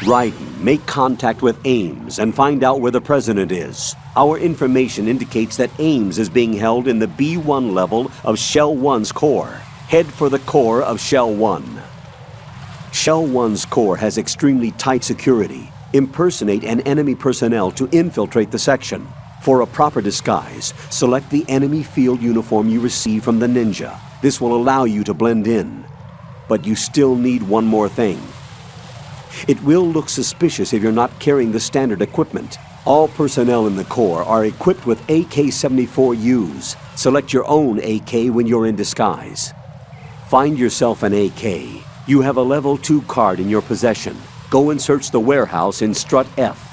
Raiden, make contact with Ames and find out where the president is. Our information indicates that Ames is being held in the B1 level of Shell 1's core. Head for the core of Shell 1. Shell 1's core has extremely tight security. Impersonate an enemy personnel to infiltrate the section. For a proper disguise, select the enemy field uniform you receive from the ninja. This will allow you to blend in. But you still need one more thing. It will look suspicious if you're not carrying the standard equipment. All personnel in the Corps are equipped with AK-74Us. Select your own AK when you're in disguise. Find yourself an AK. You have a level 2 card in your possession. Go and search the warehouse in Strut F.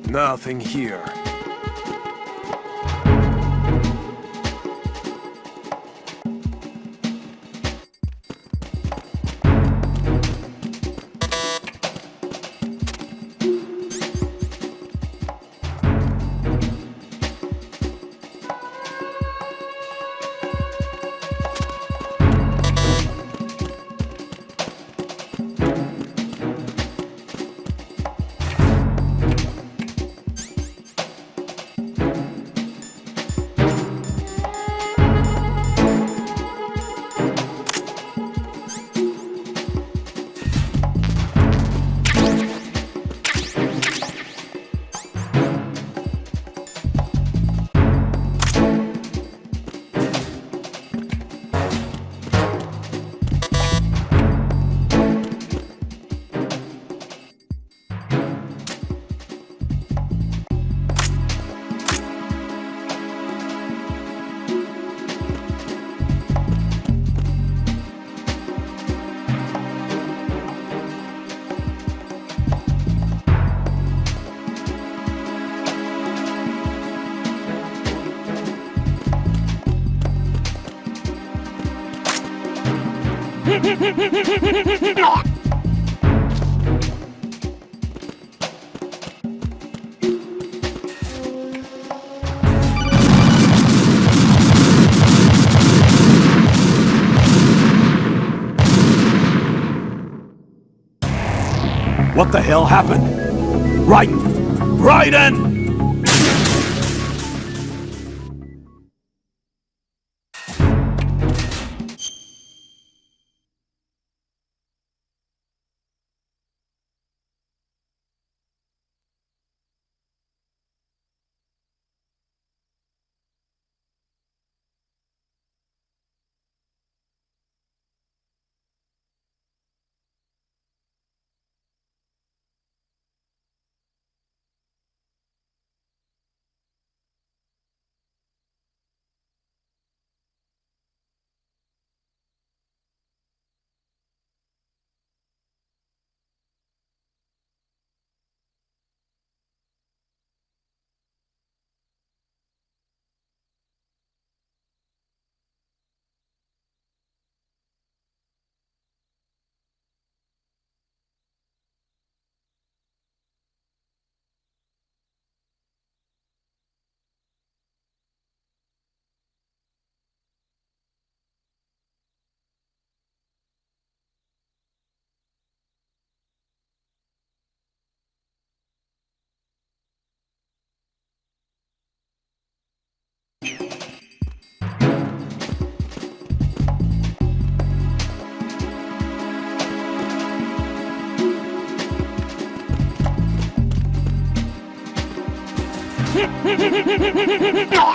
Nothing here. What the hell happened? Raiden! Raiden!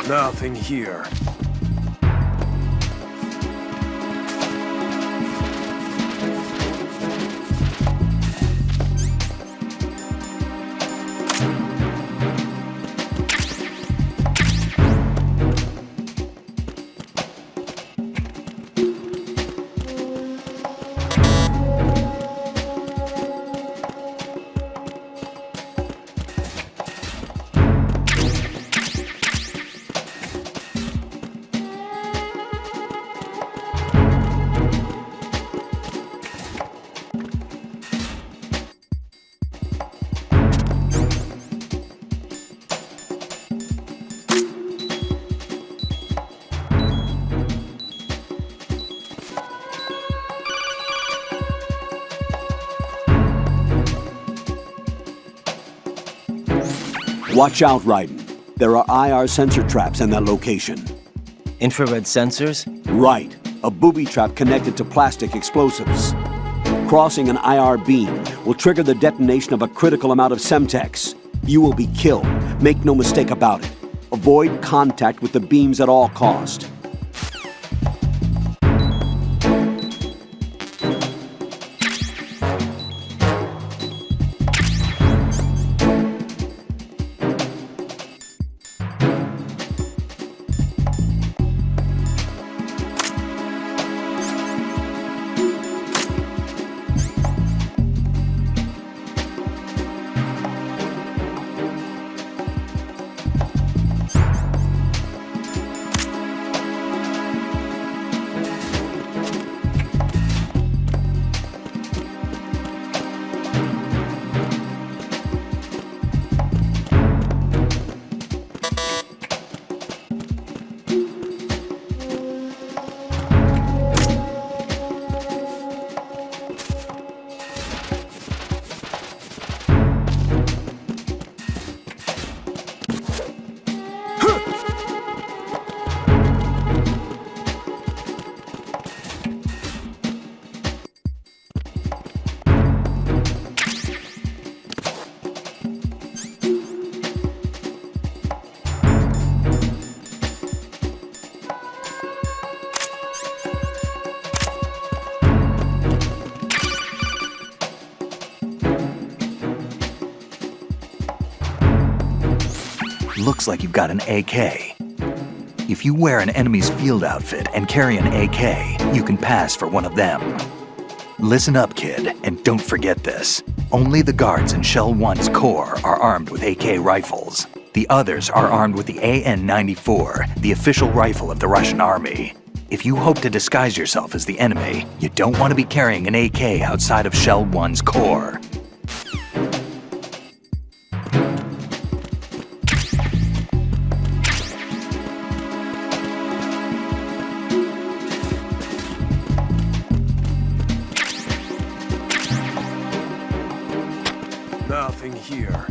Nothing here. Watch out, Raiden. There are IR sensor traps in that location. Infrared sensors? Right. A booby trap connected to plastic explosives. Crossing an IR beam will trigger the detonation of a critical amount of Semtex. You will be killed. Make no mistake about it. Avoid contact with the beams at all cost. Looks like you've got an AK. If you wear an enemy's field outfit and carry an AK, you can pass for one of them. Listen up, kid, and don't forget this. Only the guards in Shell 1's core are armed with AK rifles. The others are armed with the AN-94, the official rifle of the Russian army. If you hope to disguise yourself as the enemy, you don't want to be carrying an AK outside of Shell 1's core. Nothing here.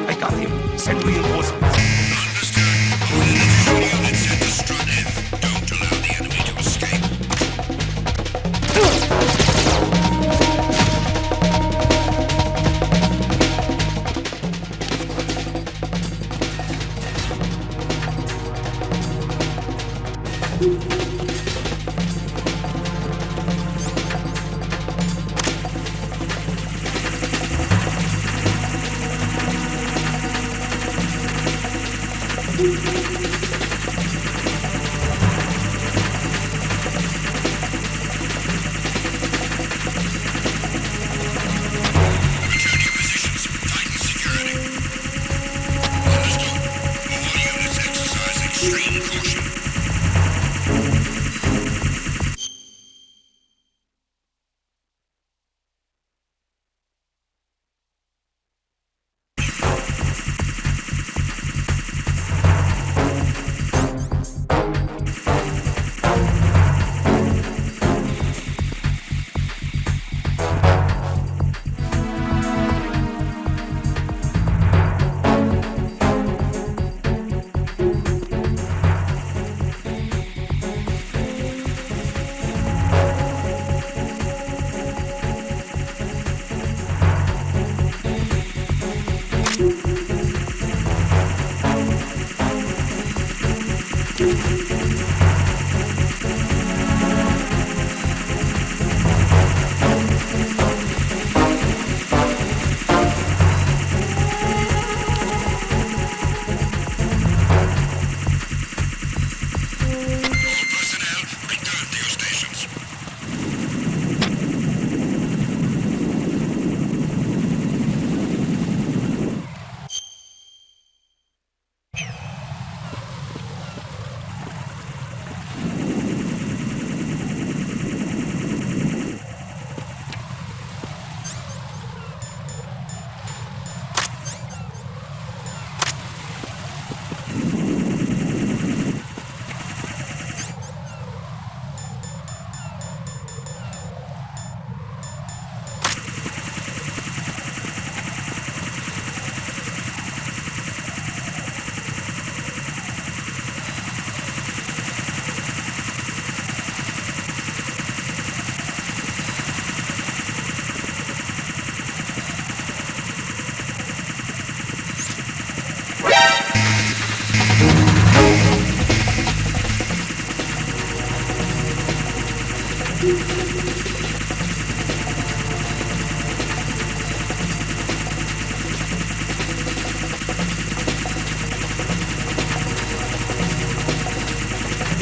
I got him. Send reinforcements.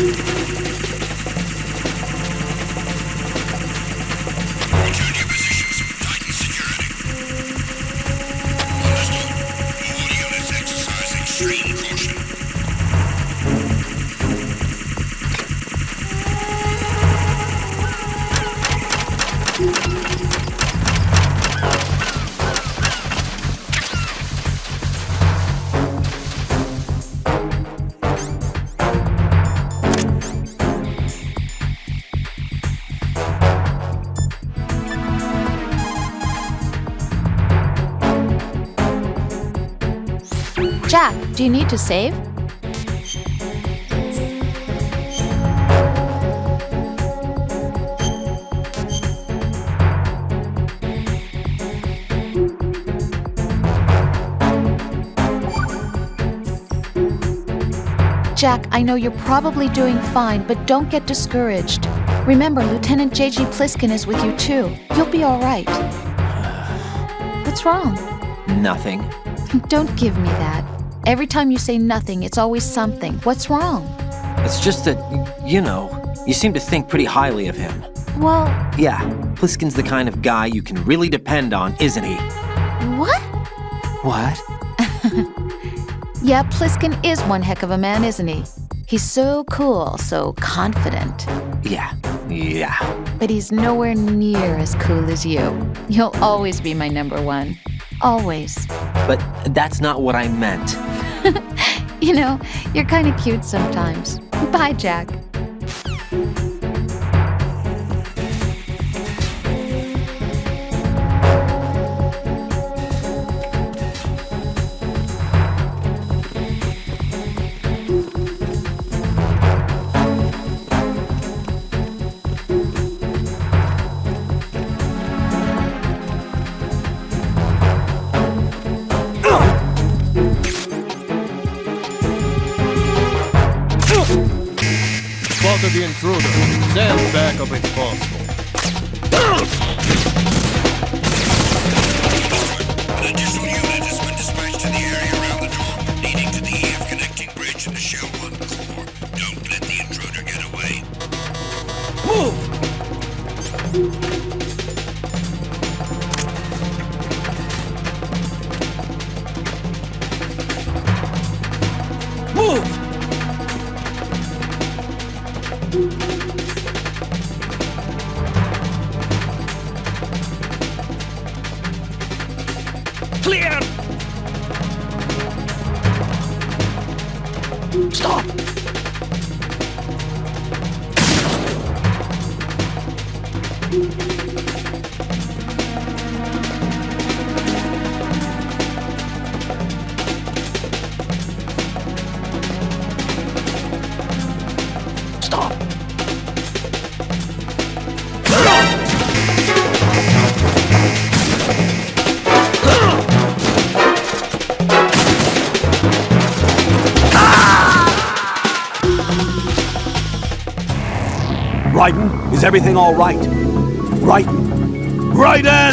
Return your positions. Tighten security. Understood. All units exercise extreme caution. Jack, do you need to save? Jack, I know you're probably doing fine, but don't get discouraged. Remember, Lieutenant J.G. Pliskin is with you too. You'll be all right. What's wrong? Nothing. Don't give me that. Every time you say nothing, it's always something. What's wrong? It's just that, you seem to think pretty highly of him. Well, Yeah, Pliskin's the kind of guy you can really depend on, isn't he? what? What? Yeah, Pliskin is one heck of a man, isn't he? He's so cool, so confident. Yeah. But he's nowhere near as cool as you. You'll always be my number one. Always. But that's not what I meant. You know, you're kind of cute sometimes. Bye, Jack. Spotted the intruder. Stand back up if possible. An additional unit has been dispatched to the area around the door, leading to the EF connecting bridge in the Shell 1 core. Don't let the intruder get away. Clear! Stop! Stop! Raiden, is everything all right? Raiden! Raiden!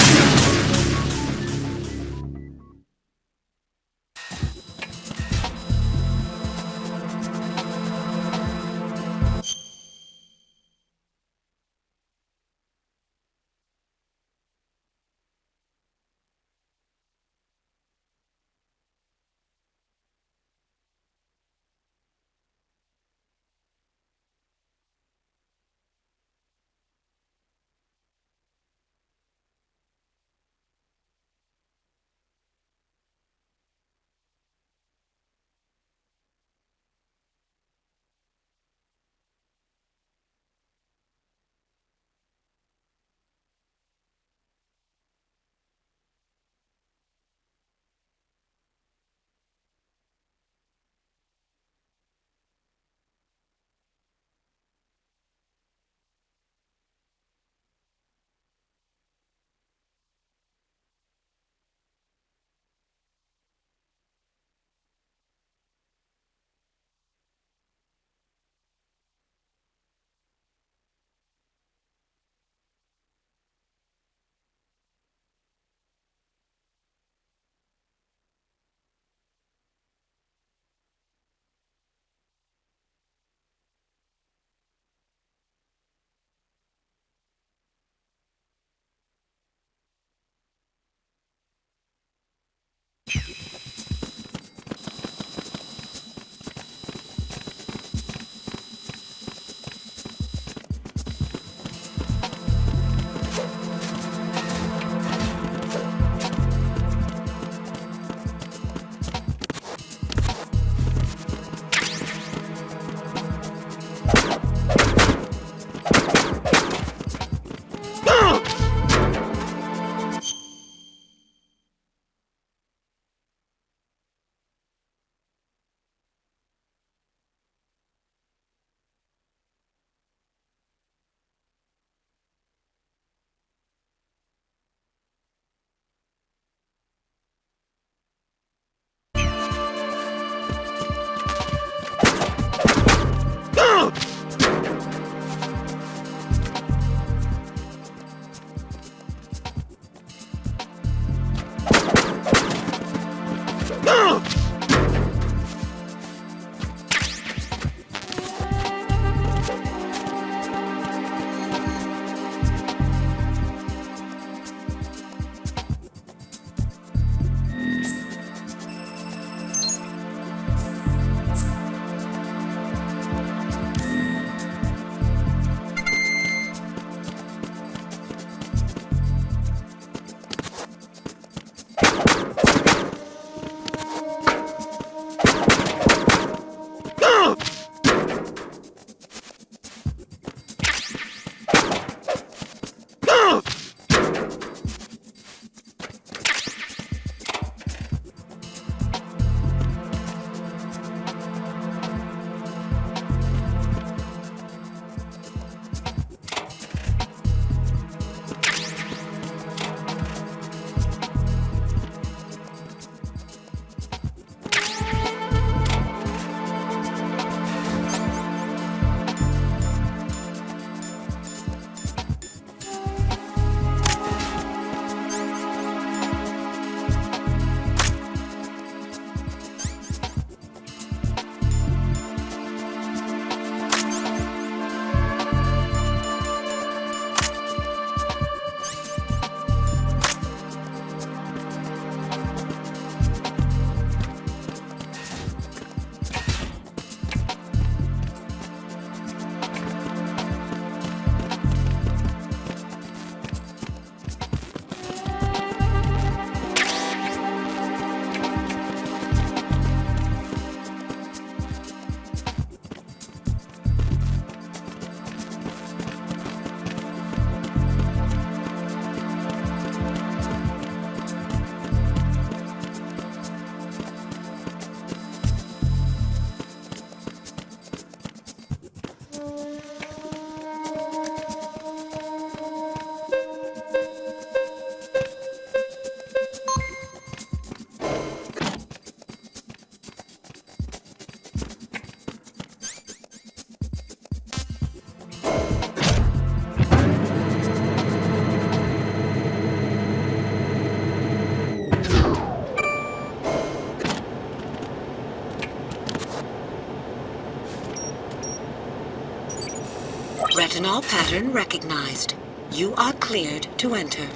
Retinol pattern recognized. You are cleared to enter.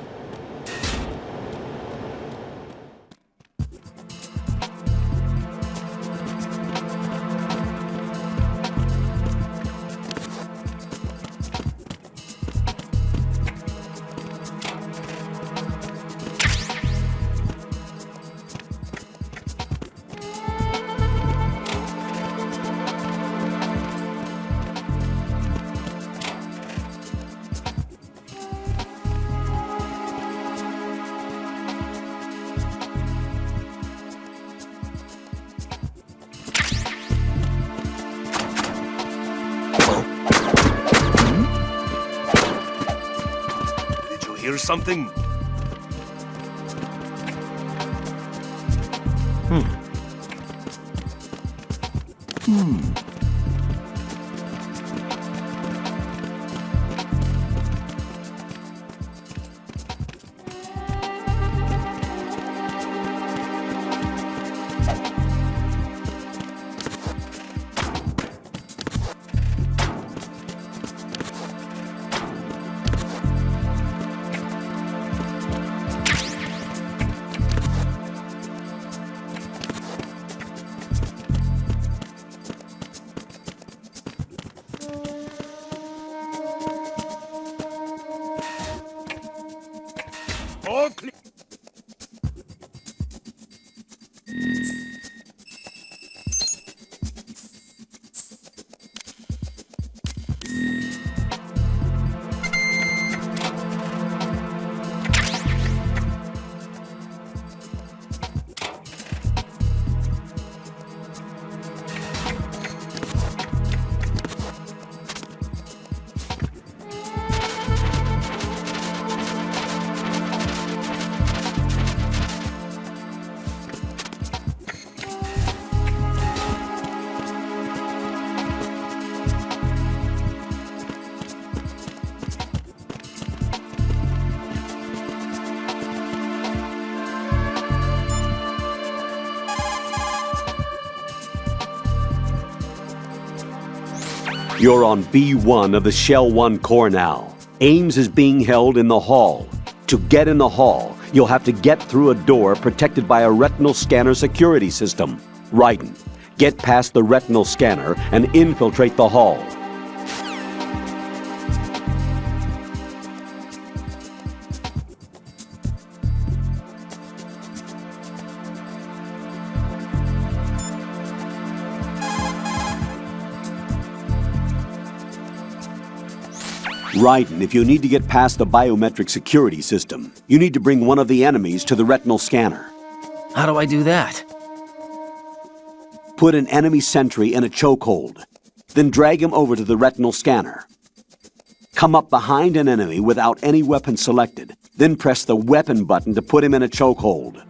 Hear something? You're on B1 of the Shell 1 core now. Ames is being held in the hall. To get in the hall, you'll have to get through a door protected by a retinal scanner security system. Raiden, get past the retinal scanner and infiltrate the hall. Raiden, if you need to get past the biometric security system, you need to bring one of the enemies to the retinal scanner. How do I do that? Put an enemy sentry in a chokehold, then drag him over to the retinal scanner. Come up behind an enemy without any weapon selected, then press the weapon button to put him in a chokehold.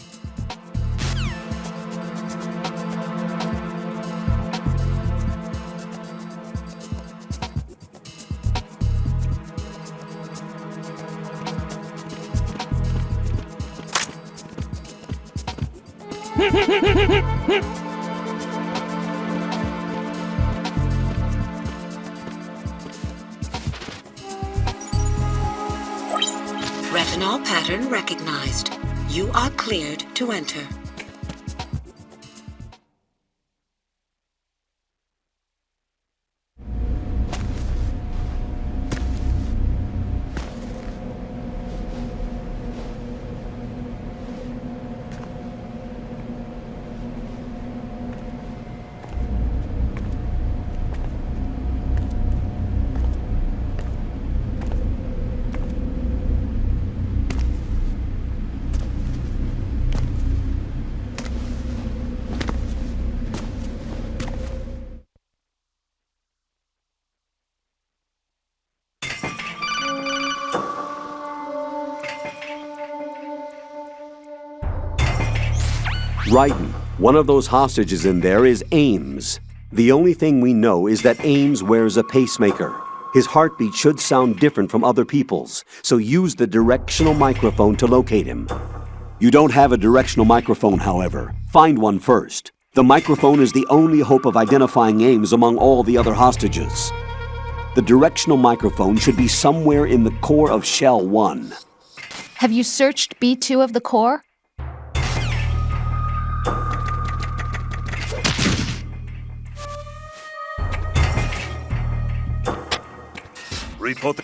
Retinol pattern recognized. You are cleared to enter. Raiden, one of those hostages in there is Ames. The only thing we know is that Ames wears a pacemaker. His heartbeat should sound different from other people's, so use the directional microphone to locate him. You don't have a directional microphone, however. Find one first. The microphone is the only hope of identifying Ames among all the other hostages. The directional microphone should be somewhere in the core of Shell 1. Have you searched B2 of the core? Report.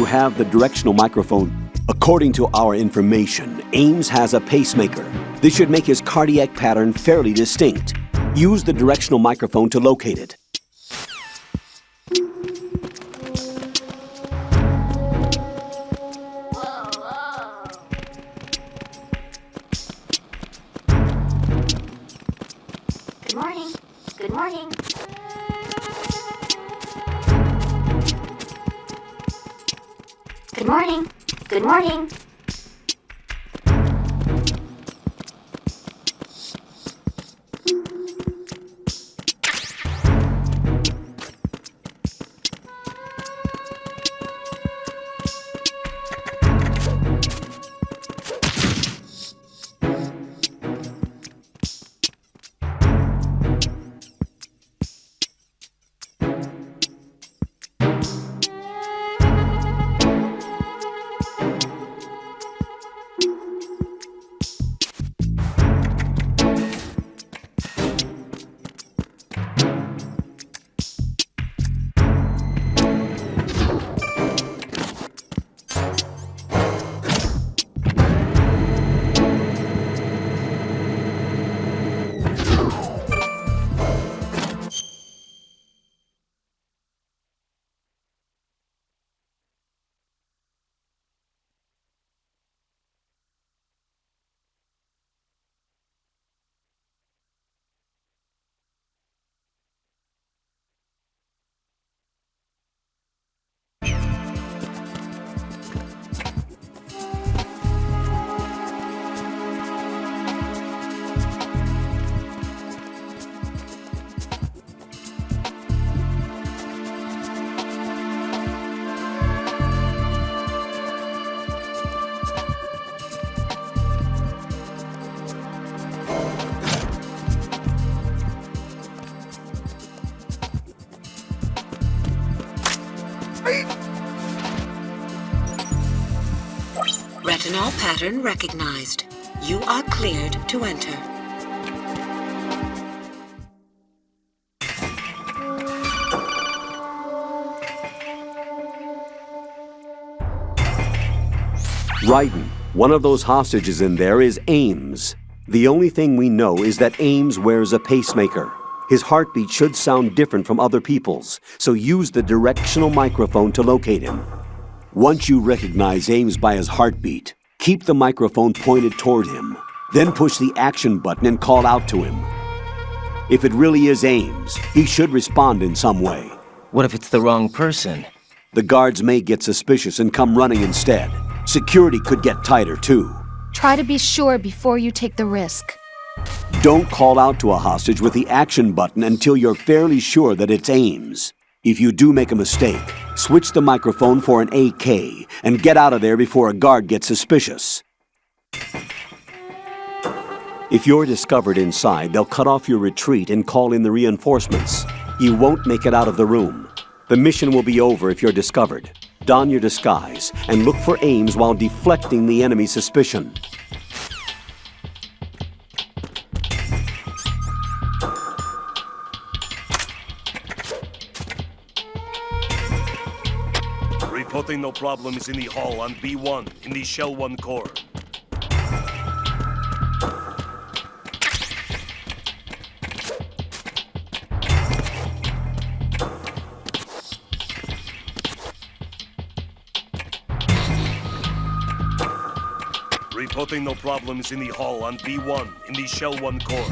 have the directional microphone. According to our information, Ames has a pacemaker. This should make his cardiac pattern fairly distinct. Use the directional microphone to locate it. Good morning. Good morning. Good morning. Good morning. Retinol pattern recognized. You are cleared to enter. Raiden, one of those hostages in there is Ames. The only thing we know is that Ames wears a pacemaker. His heartbeat should sound different from other people's, so use the directional microphone to locate him. Once you recognize Ames by his heartbeat, keep the microphone pointed toward him. Then push the action button and call out to him. If it really is Ames, he should respond in some way. What if it's the wrong person? The guards may get suspicious and come running instead. Security could get tighter, too. Try to be sure before you take the risk. Don't call out to a hostage with the action button until you're fairly sure that it's Ames. If you do make a mistake, switch the microphone for an AK and get out of there before a guard gets suspicious. If you're discovered inside, they'll cut off your retreat and call in the reinforcements. You won't make it out of the room. The mission will be over if you're discovered. Don your disguise and look for Ames while deflecting the enemy's suspicion. Reporting no problem is in the hall on B1 in the Shell 1 core. Reporting no problem is in the hall on B1 in the Shell 1 core.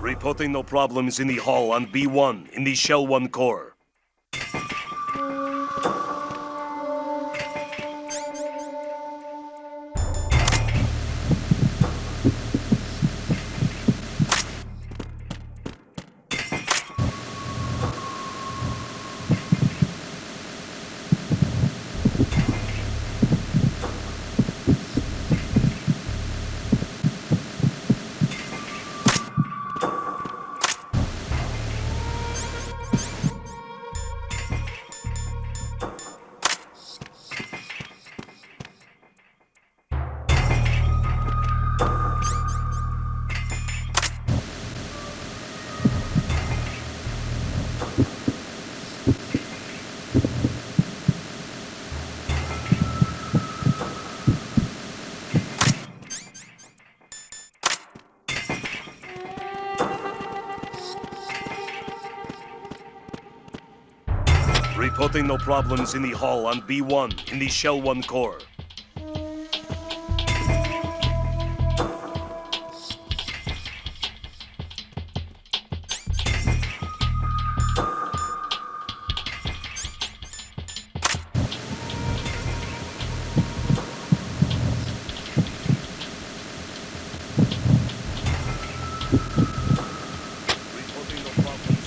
Reporting no problem is in the hall on B1 in the Shell 1 core. Reporting no problems in the hull on B1 in the Shell 1 core. Reporting no problems in the hull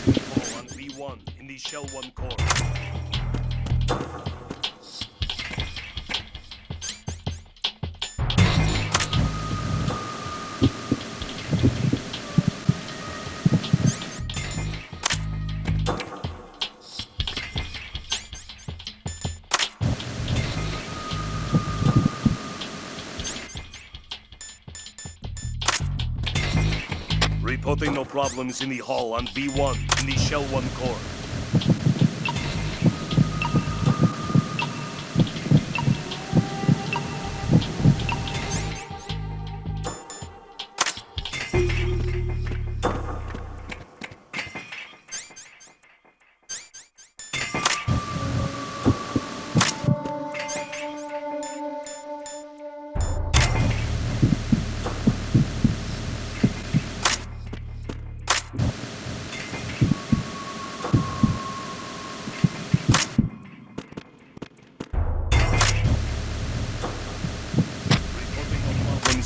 on B1 in the Shell 1 core. Reporting no problems in the hull on B1 in the Shell 1 core.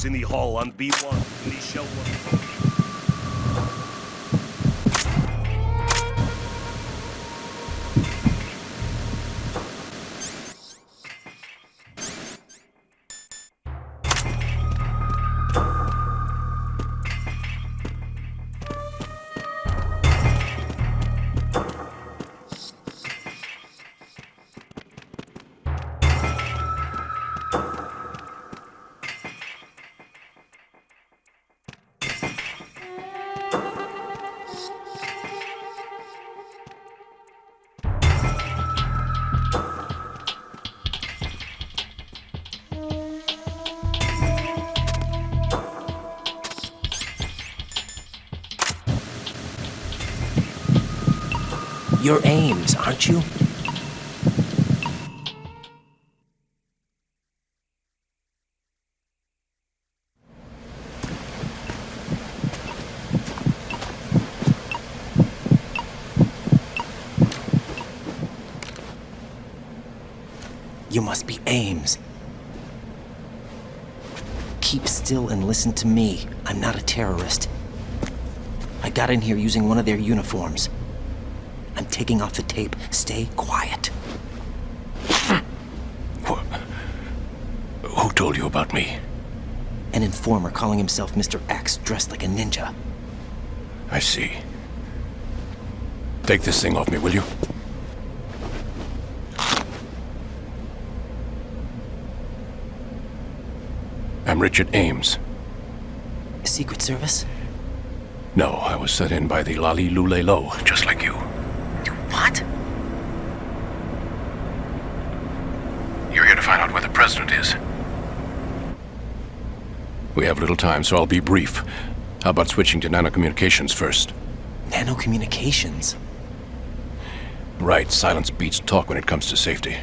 In the hull on B1 in the Shell 1 core. You're Ames, aren't you? You must be Ames. Keep still and listen to me. I'm not a terrorist. I got in here using one of their uniforms. I'm taking off the tape. Stay quiet. Who told you about me? An informer calling himself Mr. X, dressed like a ninja. I see. Take this thing off me, will you? I'm Richard Ames. Secret Service? No, I was sent in by the Lali Lule Lo, just like you. What? You're here to find out where the president is. We have little time, so I'll be brief. How about switching to nanocommunications first? Nanocommunications? Right, silence beats talk when it comes to safety.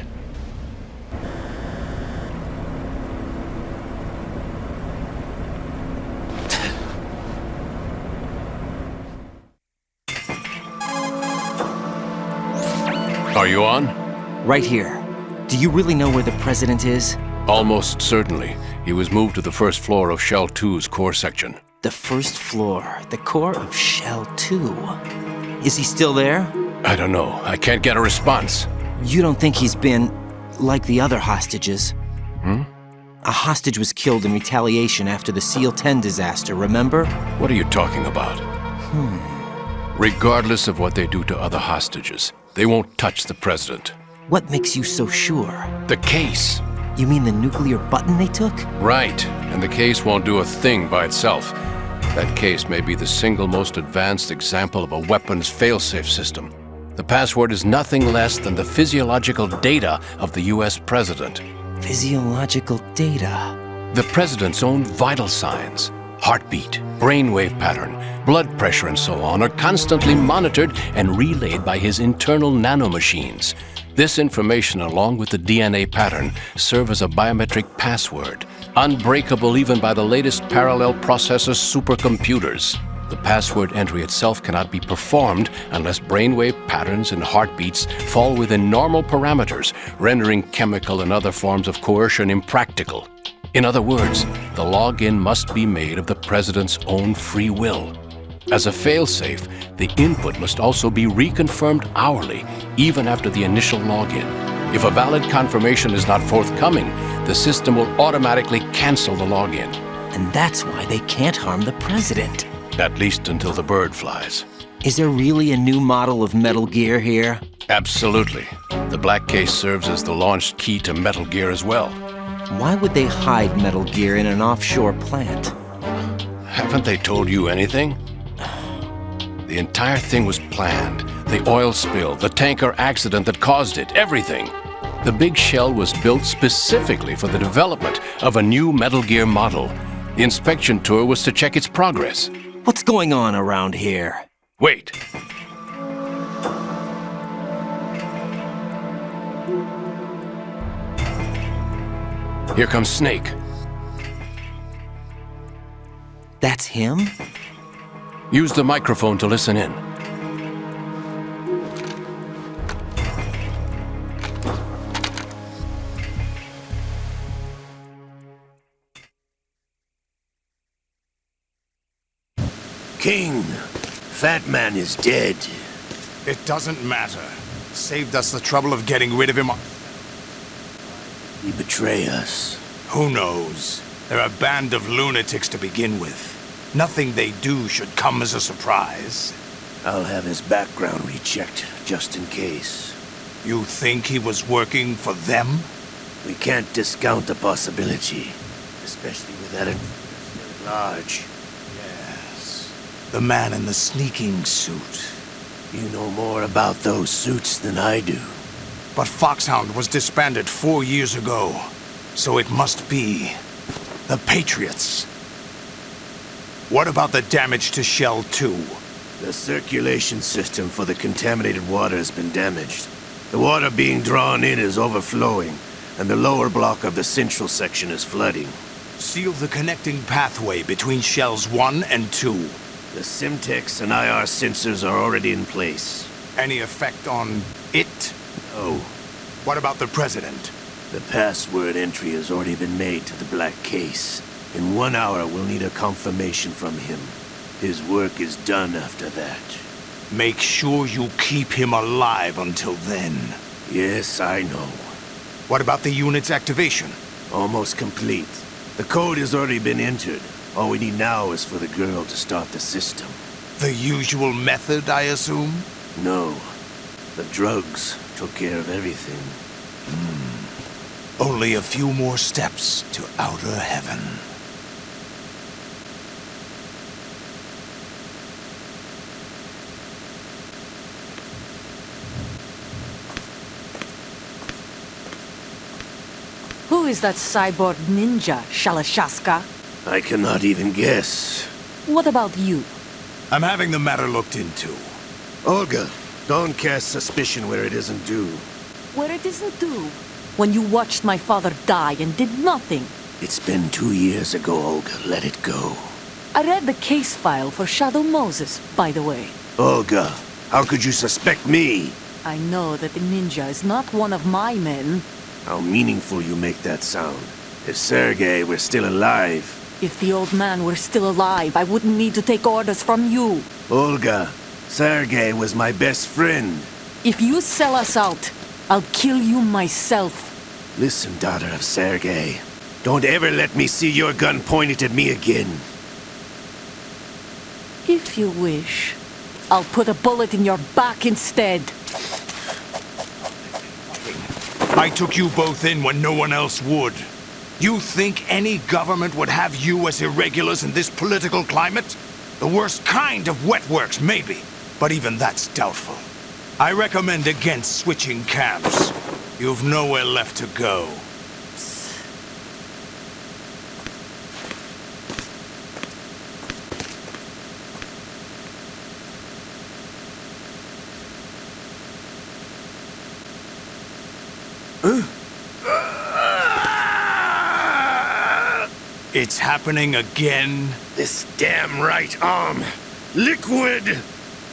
Are you on? Right here. Do you really know where the president is? Almost certainly. He was moved to the first floor of Shell 2's core section. The first floor, the core of Shell 2. Is he still there? I don't know. I can't get a response. You don't think he's been like the other hostages? Hmm? A hostage was killed in retaliation after the SEAL 10 disaster, remember? What are you talking about? Regardless of what they do to other hostages, they won't touch the president. What makes you so sure? The case. You mean the nuclear button they took? Right, and the case won't do a thing by itself. That case may be the single most advanced example of a weapons failsafe system. The password is nothing less than the physiological data of the US president. Physiological data? The president's own vital signs, heartbeat, brainwave pattern, blood pressure and so on are constantly monitored and relayed by his internal nanomachines. This information, along with the DNA pattern, serve as a biometric password, unbreakable even by the latest parallel processor supercomputers. The password entry itself cannot be performed unless brainwave patterns and heartbeats fall within normal parameters, rendering chemical and other forms of coercion impractical. In other words, the login must be made of the President's own free will. As a failsafe, the input must also be reconfirmed hourly, even after the initial login. If a valid confirmation is not forthcoming, the system will automatically cancel the login. And that's why they can't harm the President. At least until the bird flies. Is there really a new model of Metal Gear here? Absolutely. The black case serves as the launch key to Metal Gear as well. Why would they hide Metal Gear in an offshore plant? Haven't they told you anything? The entire thing was planned. The oil spill, the tanker accident that caused it, everything. The big shell was built specifically for the development of a new Metal Gear model. The inspection tour was to check its progress. What's going on around here? Wait. Here comes Snake. That's him? Use the microphone to listen in. King, Fat Man is dead. It doesn't matter. Saved us the trouble of getting rid of him. He betray us. Who knows? They're a band of lunatics to begin with. Nothing they do should come as a surprise. I'll have his background rechecked, just in case. You think he was working for them? We can't discount the possibility, especially with that still at large. Yes. The man in the sneaking suit. You know more about those suits than I do. But Foxhound was disbanded 4 years ago, so it must be the Patriots. What about the damage to Shell 2? The circulation system for the contaminated water has been damaged. The water being drawn in is overflowing, and the lower block of the central section is flooding. Seal the connecting pathway between Shells 1 and 2. The Simtex and IR sensors are already in place. Any effect on it? No. What about the President? The password entry has already been made to the black case. In 1 hour, we'll need a confirmation from him. His work is done after that. Make sure you keep him alive until then. Yes, I know. What about the unit's activation? Almost complete. The code has already been entered. All we need now is for the girl to start the system. The usual method, I assume? No. The drugs took care of everything. Only a few more steps to outer heaven. Who is that cyborg ninja, Shalashaska? I cannot even guess. What about you? I'm having the matter looked into. Olga, don't cast suspicion where it isn't due. Where it isn't due? When you watched my father die and did nothing. It's been 2 years ago, Olga. Let it go. I read the case file for Shadow Moses, by the way. Olga, how could you suspect me? I know that the ninja is not one of my men. How meaningful you make that sound. If Sergei were still alive... If the old man were still alive, I wouldn't need to take orders from you. Olga, Sergei was my best friend. If you sell us out, I'll kill you myself. Listen, daughter of Sergei. Don't ever let me see your gun pointed at me again. If you wish, I'll put a bullet in your back instead. I took you both in when no one else would. You think any government would have you as irregulars in this political climate? The worst kind of wet works, maybe. But even that's doubtful. I recommend against switching camps. You've nowhere left to go. It's happening again? This damn right arm. Liquid!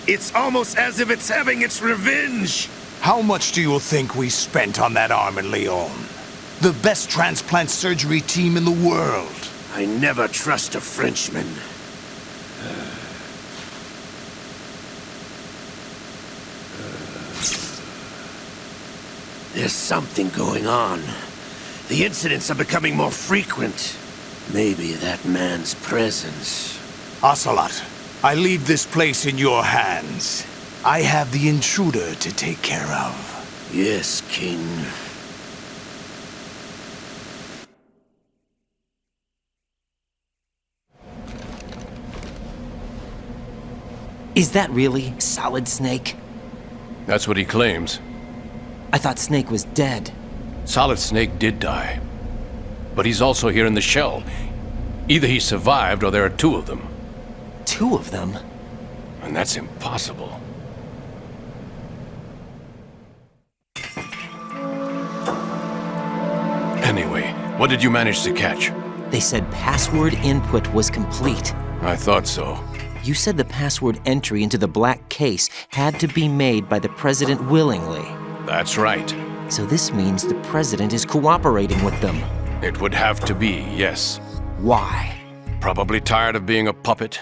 It's almost as if it's having its revenge! How much do you think we spent on that arm in Lyon? The best transplant surgery team in the world. I never trust a Frenchman. There's something going on. The incidents are becoming more frequent. Maybe that man's presence. Ocelot, I leave this place in your hands. I have the intruder to take care of. Yes, King. Is that really Solid Snake? That's what he claims. I thought Snake was dead. Solid Snake did die. But he's also here in the shell. Either he survived or there are two of them. Two of them? And that's impossible. Anyway, what did you manage to catch? They said password input was complete. I thought so. You said the password entry into the black case had to be made by the president willingly. That's right. So this means the president is cooperating with them. It would have to be, yes. Why? Probably tired of being a puppet,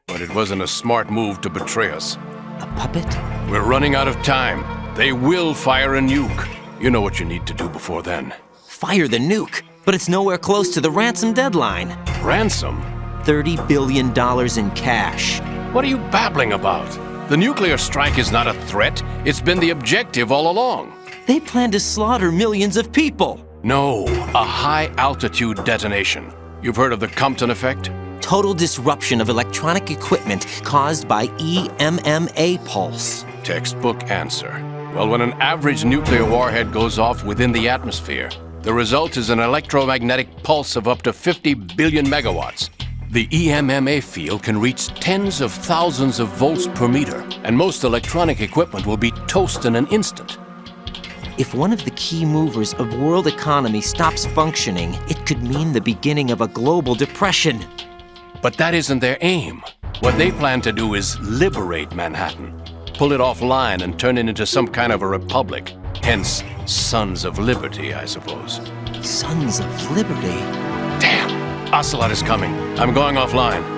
but it wasn't a smart move to betray us. A puppet? We're running out of time. They will fire a nuke. You know what you need to do before then. Fire the nuke? But it's nowhere close to the ransom deadline. Ransom? $30 billion in cash. What are you babbling about? The nuclear strike is not a threat. It's been the objective all along. They plan to slaughter millions of people. No, a high-altitude detonation. You've heard of the Compton effect? Total disruption of electronic equipment caused by EMMA pulse. Textbook answer. Well, when an average nuclear warhead goes off within the atmosphere, the result is an electromagnetic pulse of up to 50 billion megawatts. The EMMA field can reach tens of thousands of volts per meter, and most electronic equipment will be toast in an instant. If one of the key movers of world economy stops functioning, it could mean the beginning of a global depression. But that isn't their aim. What they plan to do is liberate Manhattan, pull it offline and turn it into some kind of a republic. Hence, Sons of Liberty, I suppose. Sons of Liberty? Damn! Ocelot is coming. I'm going offline.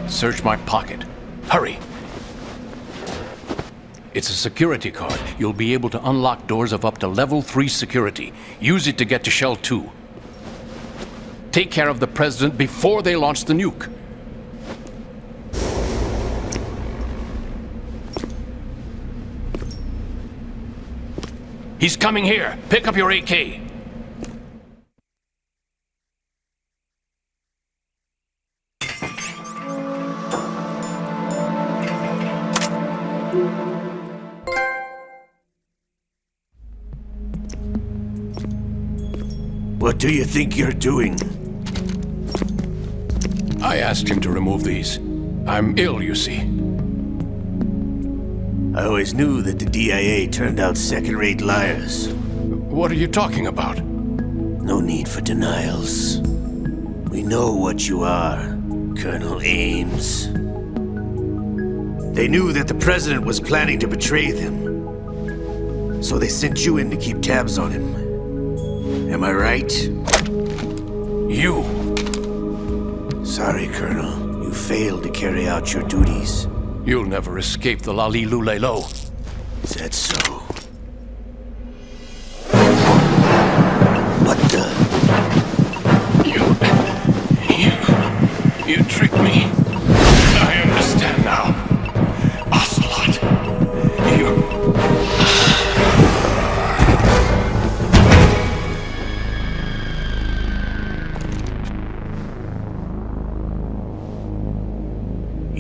Search my pocket. Hurry! It's a security card. You'll be able to unlock doors of up to level 3 security. Use it to get to Shell 2. Take care of the president before they launch the nuke. He's coming here. Pick up your AK. What do you think you're doing? I asked him to remove these. I'm ill, you see. I always knew that the DIA turned out second-rate liars. What are you talking about? No need for denials. We know what you are, Colonel Ames. They knew that the president was planning to betray them. So they sent you in to keep tabs on him. Am I right? You! Sorry, Colonel. You failed to carry out your duties. You'll never escape the Lalilulelo. Is that so? What the? You tricked me. I understand now. Ocelot,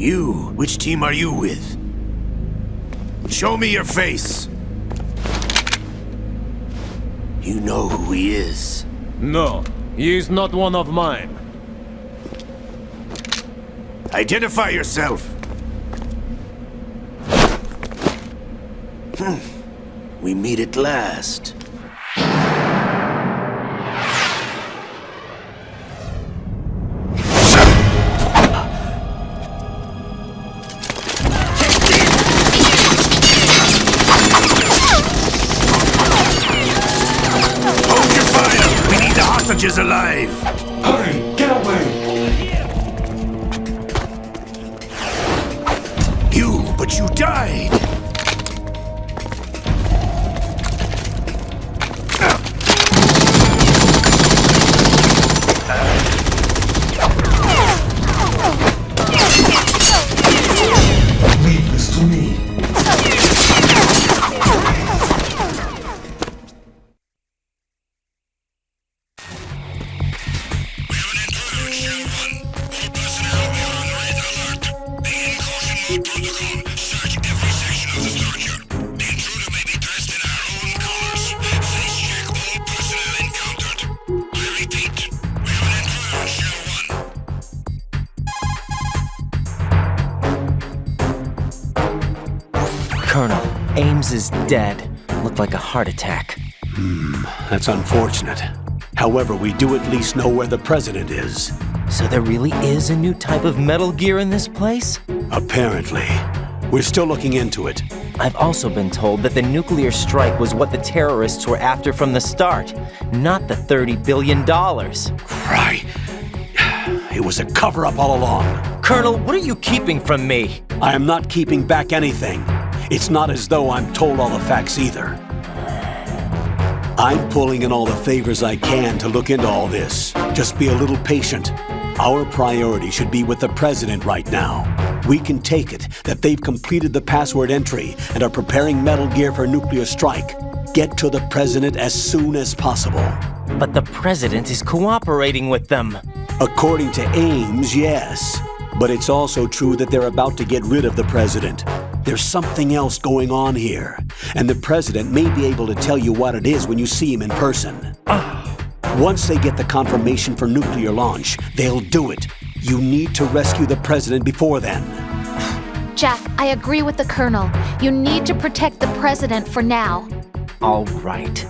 You? Which team are you with? Show me your face! You know who he is. No, he is not one of mine. Identify yourself. We meet at last. Hold your fire! We need the hostages alive! Hurry! Get away! But you died! Leave this to me. Colonel, Ames is dead. Looked like a heart attack. That's unfortunate. However, we do at least know where the president is. So there really is a new type of Metal Gear in this place? Apparently. We're still looking into it. I've also been told that the nuclear strike was what the terrorists were after from the start, not the $30 billion. Right. It was a cover-up all along. Colonel, what are you keeping from me? I am not keeping back anything. It's not as though I'm told all the facts either. I'm pulling in all the favors I can to look into all this. Just be a little patient. Our priority should be with the president right now. We can take it that they've completed the password entry and are preparing Metal Gear for nuclear strike. Get to the president as soon as possible. But the president is cooperating with them. According to Ames, yes. But it's also true that they're about to get rid of the president. There's something else going on here, and the president may be able to tell you what it is when you see him in person. Once they get the confirmation for nuclear launch, they'll do it. You need to rescue the president before then. Jack, I agree with the Colonel. You need to protect the president for now. All right.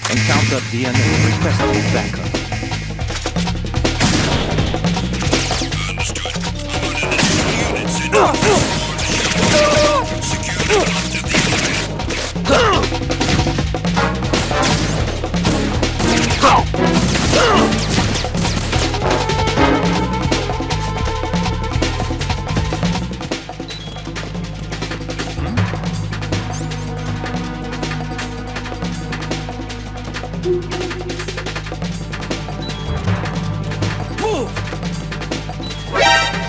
Encounter DNA requesting backup.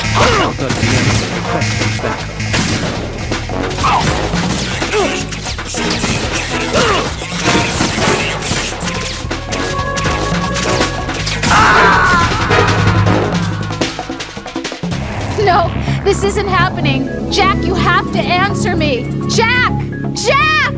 Encounter DNA requesting backup. No, this isn't happening. Jack, you have to answer me. Jack! Jack!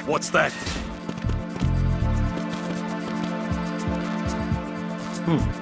What's that? Move!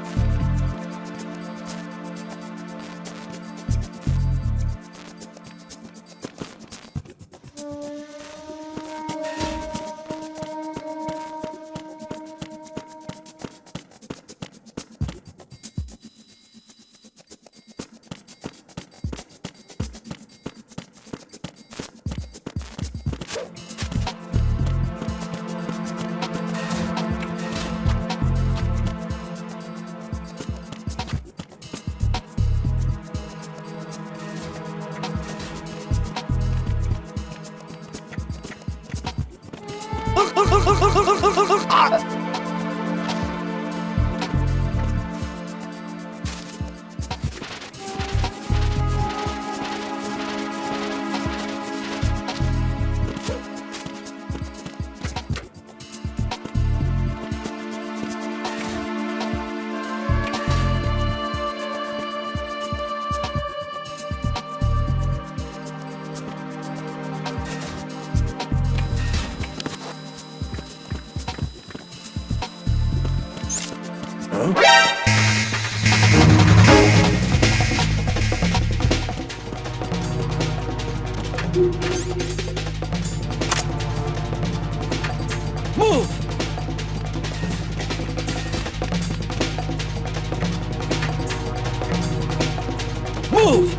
Move!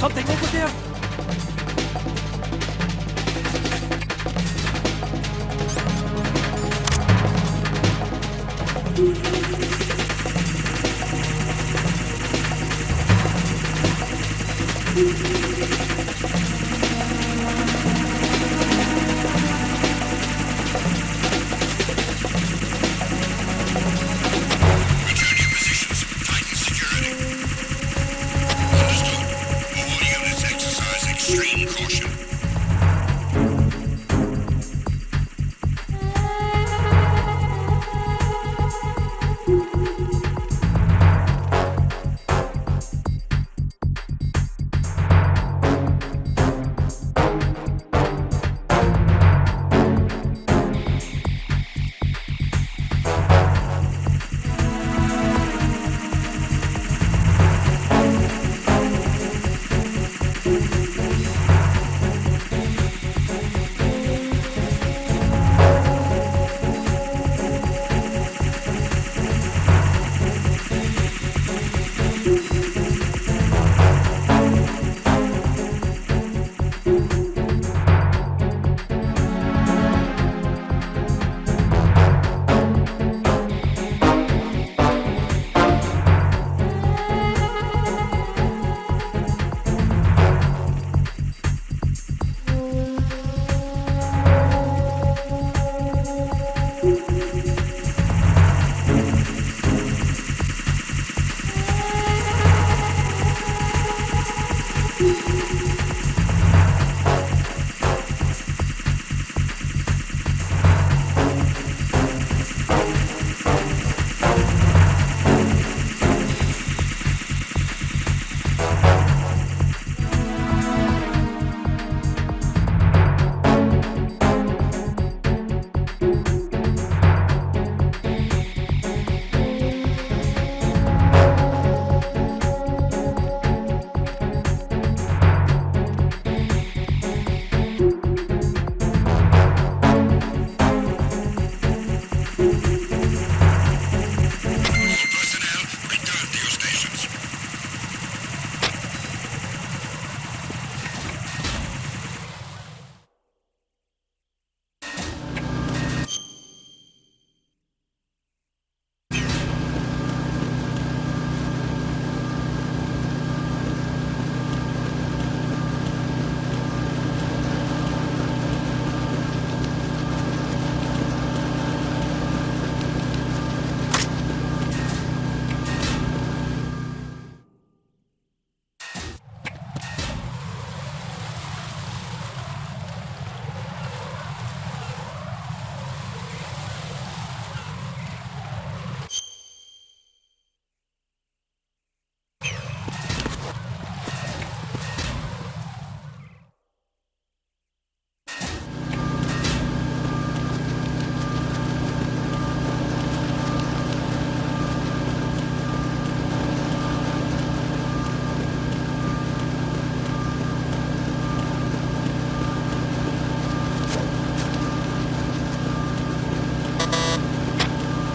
Something over there? Extreme caution.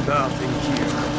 Nothing here.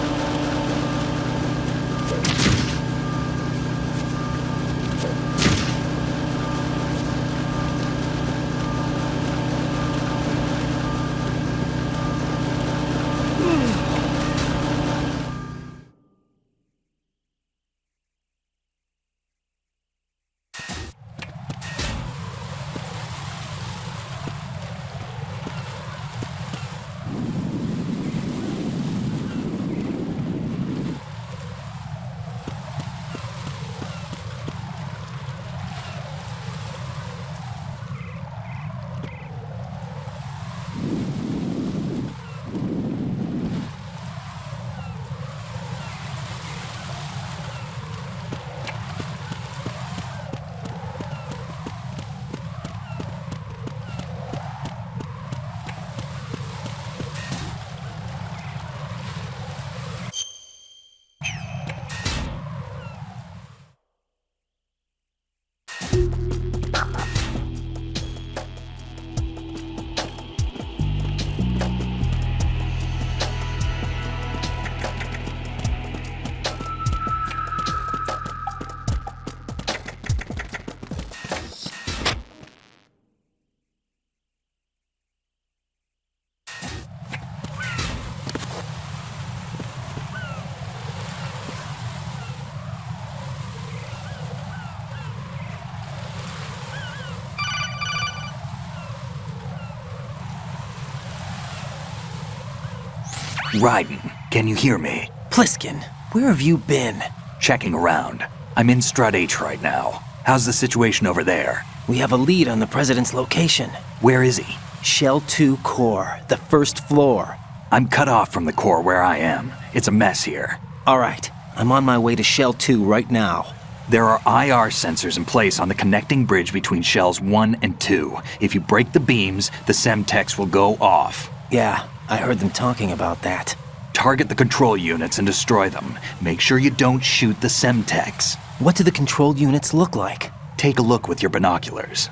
Raiden, can you hear me? Pliskin, where have you been? Checking around. I'm in Strut H right now. How's the situation over there? We have a lead on the President's location. Where is he? Shell 2 core, the first floor. I'm cut off from the core where I am. It's a mess here. All right, I'm on my way to Shell 2 right now. There are IR sensors in place on the connecting bridge between Shells 1 and 2. If you break the beams, the Semtex will go off. Yeah, I heard them talking about that. Target the control units and destroy them. Make sure you don't shoot the Semtex. What do the control units look like? Take a look with your binoculars.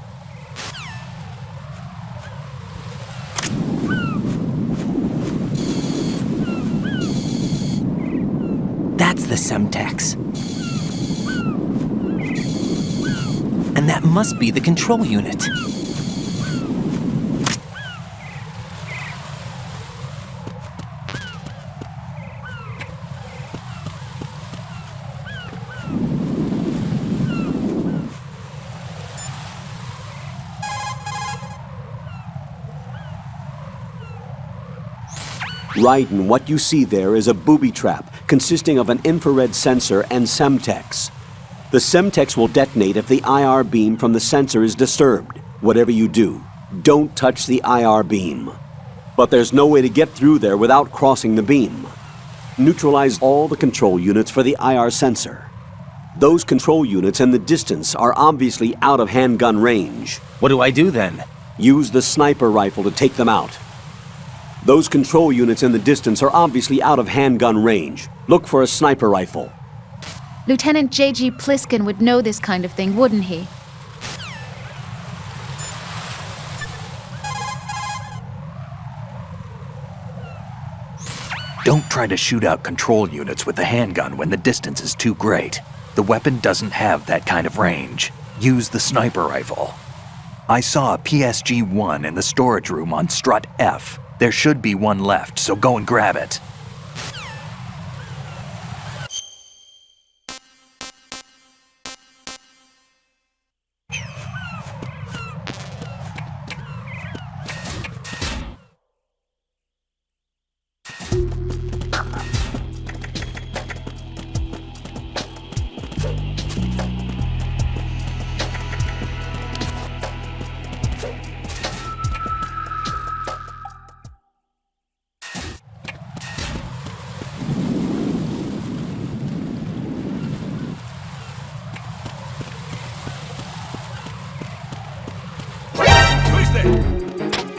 That's the Semtex. And that must be the control unit. Raiden, what you see there is a booby trap consisting of an infrared sensor and Semtex. The Semtex will detonate if the IR beam from the sensor is disturbed. Whatever you do, don't touch the IR beam. But there's no way to get through there without crossing the beam. Neutralize all the control units for the IR sensor. Those control units in the distance are obviously out of handgun range. What do I do then? Use the sniper rifle to take them out. Those control units in the distance are obviously out of handgun range. Look for a sniper rifle. Lieutenant J.G. Pliskin would know this kind of thing, wouldn't he? Don't try to shoot out control units with the handgun when the distance is too great. The weapon doesn't have that kind of range. Use the sniper rifle. I saw a PSG-1 in the storage room on Strut F. There should be one left, so go and grab it.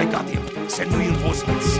I got him. Send reinforcements.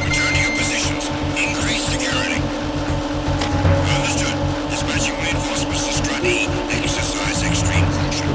Return to your positions. Increase security. Understood. Dispatching reinforcements to Strut E. Exercise extreme caution.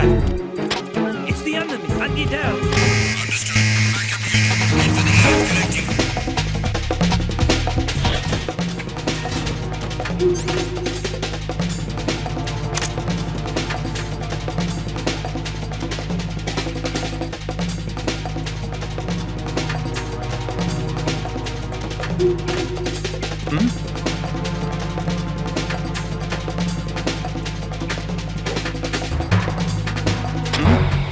It's the enemy. Hunt down. Understood. Backup unit. Head for the EF connecting.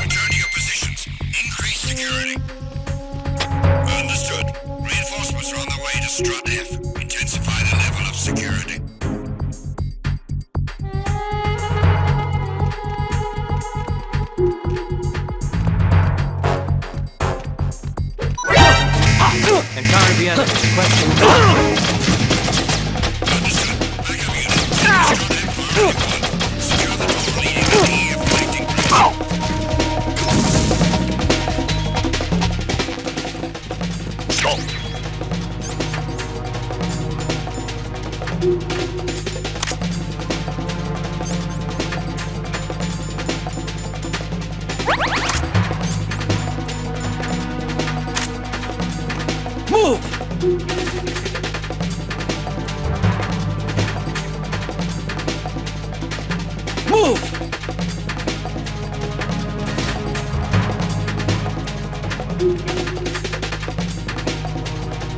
Return to your positions. Increase security. Understood. Reinforcements are on their way to Strut F. Intensify the level of security. Encounter the enemy. Requesting Secure the door leading to the EF connecting bridge. Stop.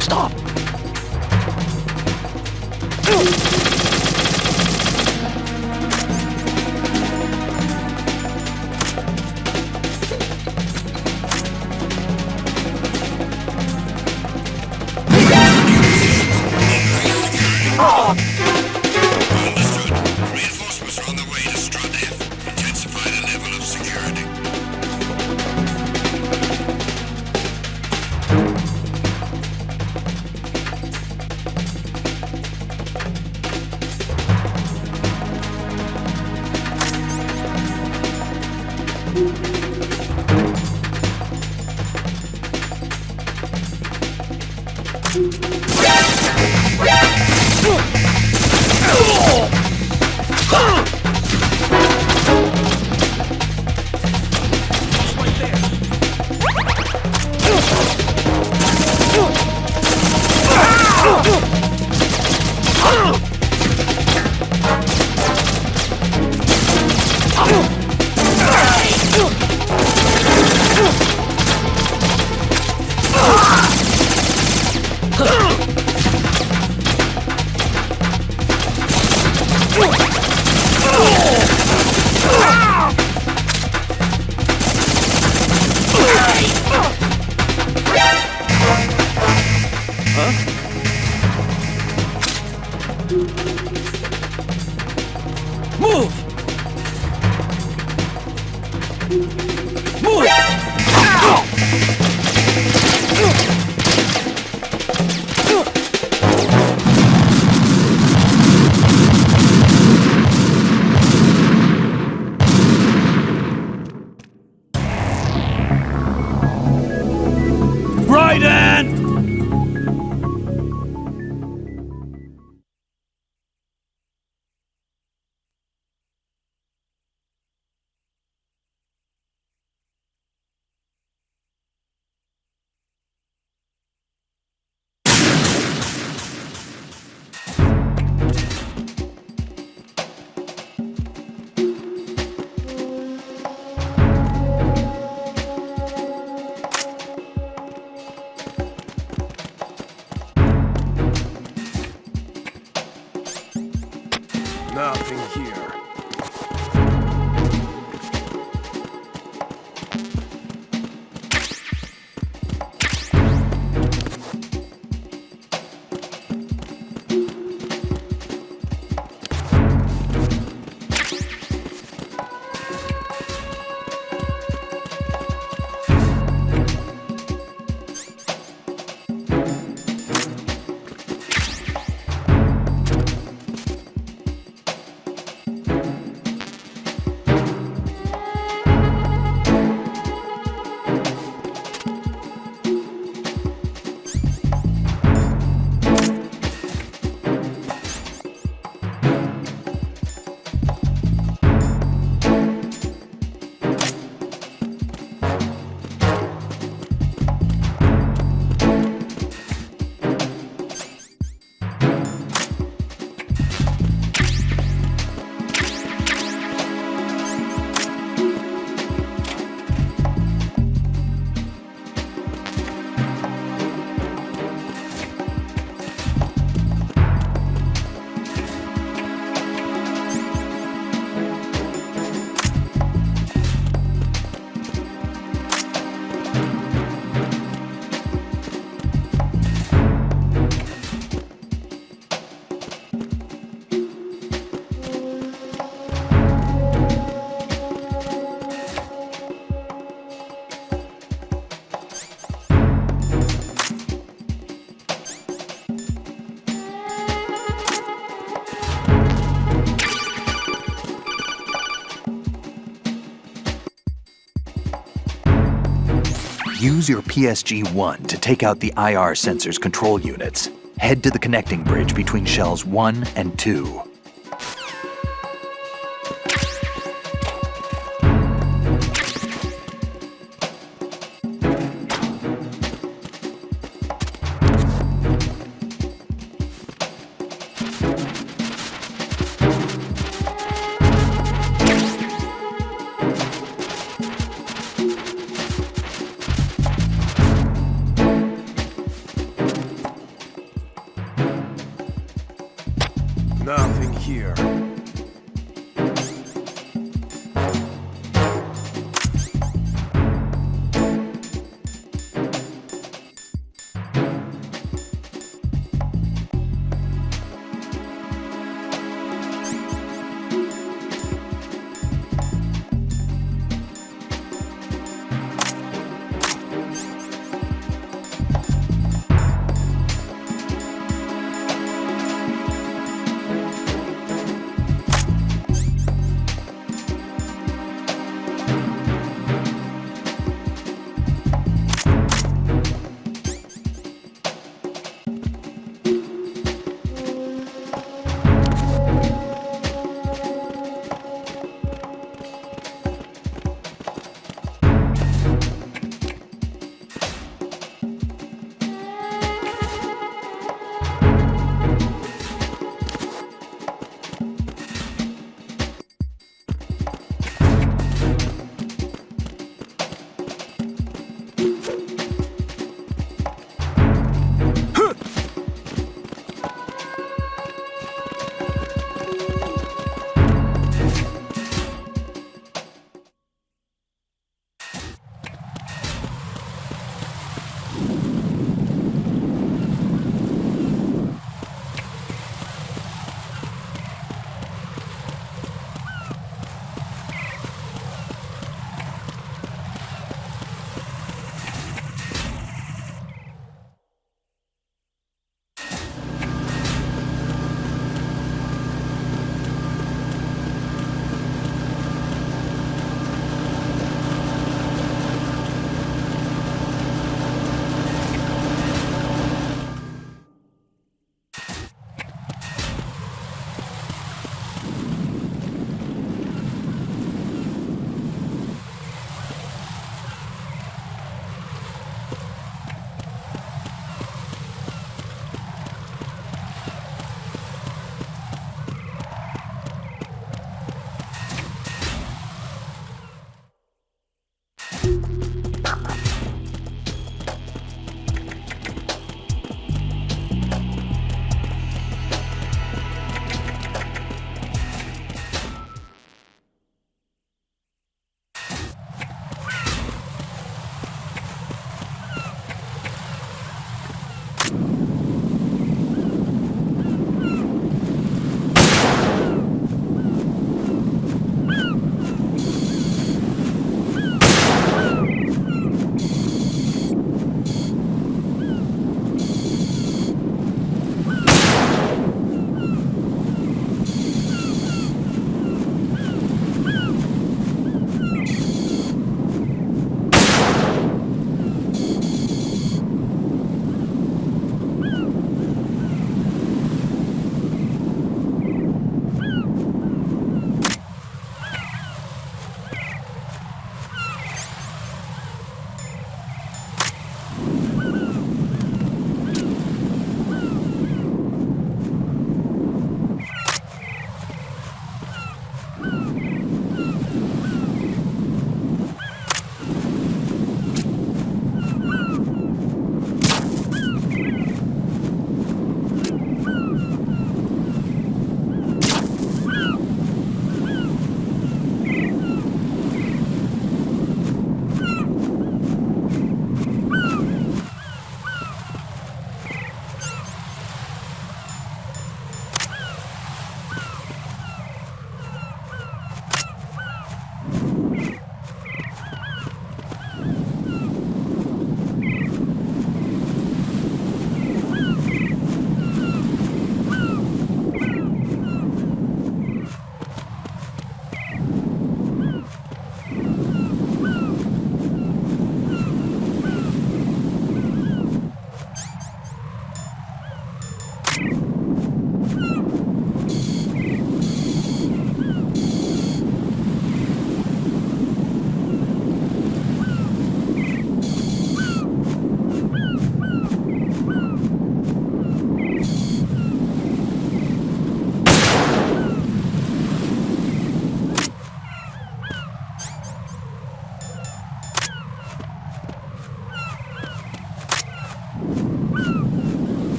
Stop! Understood. Reinforcements are on their way to Strut F. Intensify the level of security. Nothing here. Use your PSG-1 to take out the IR sensor's control units. Head to the connecting bridge between shells 1 and 2. Nothing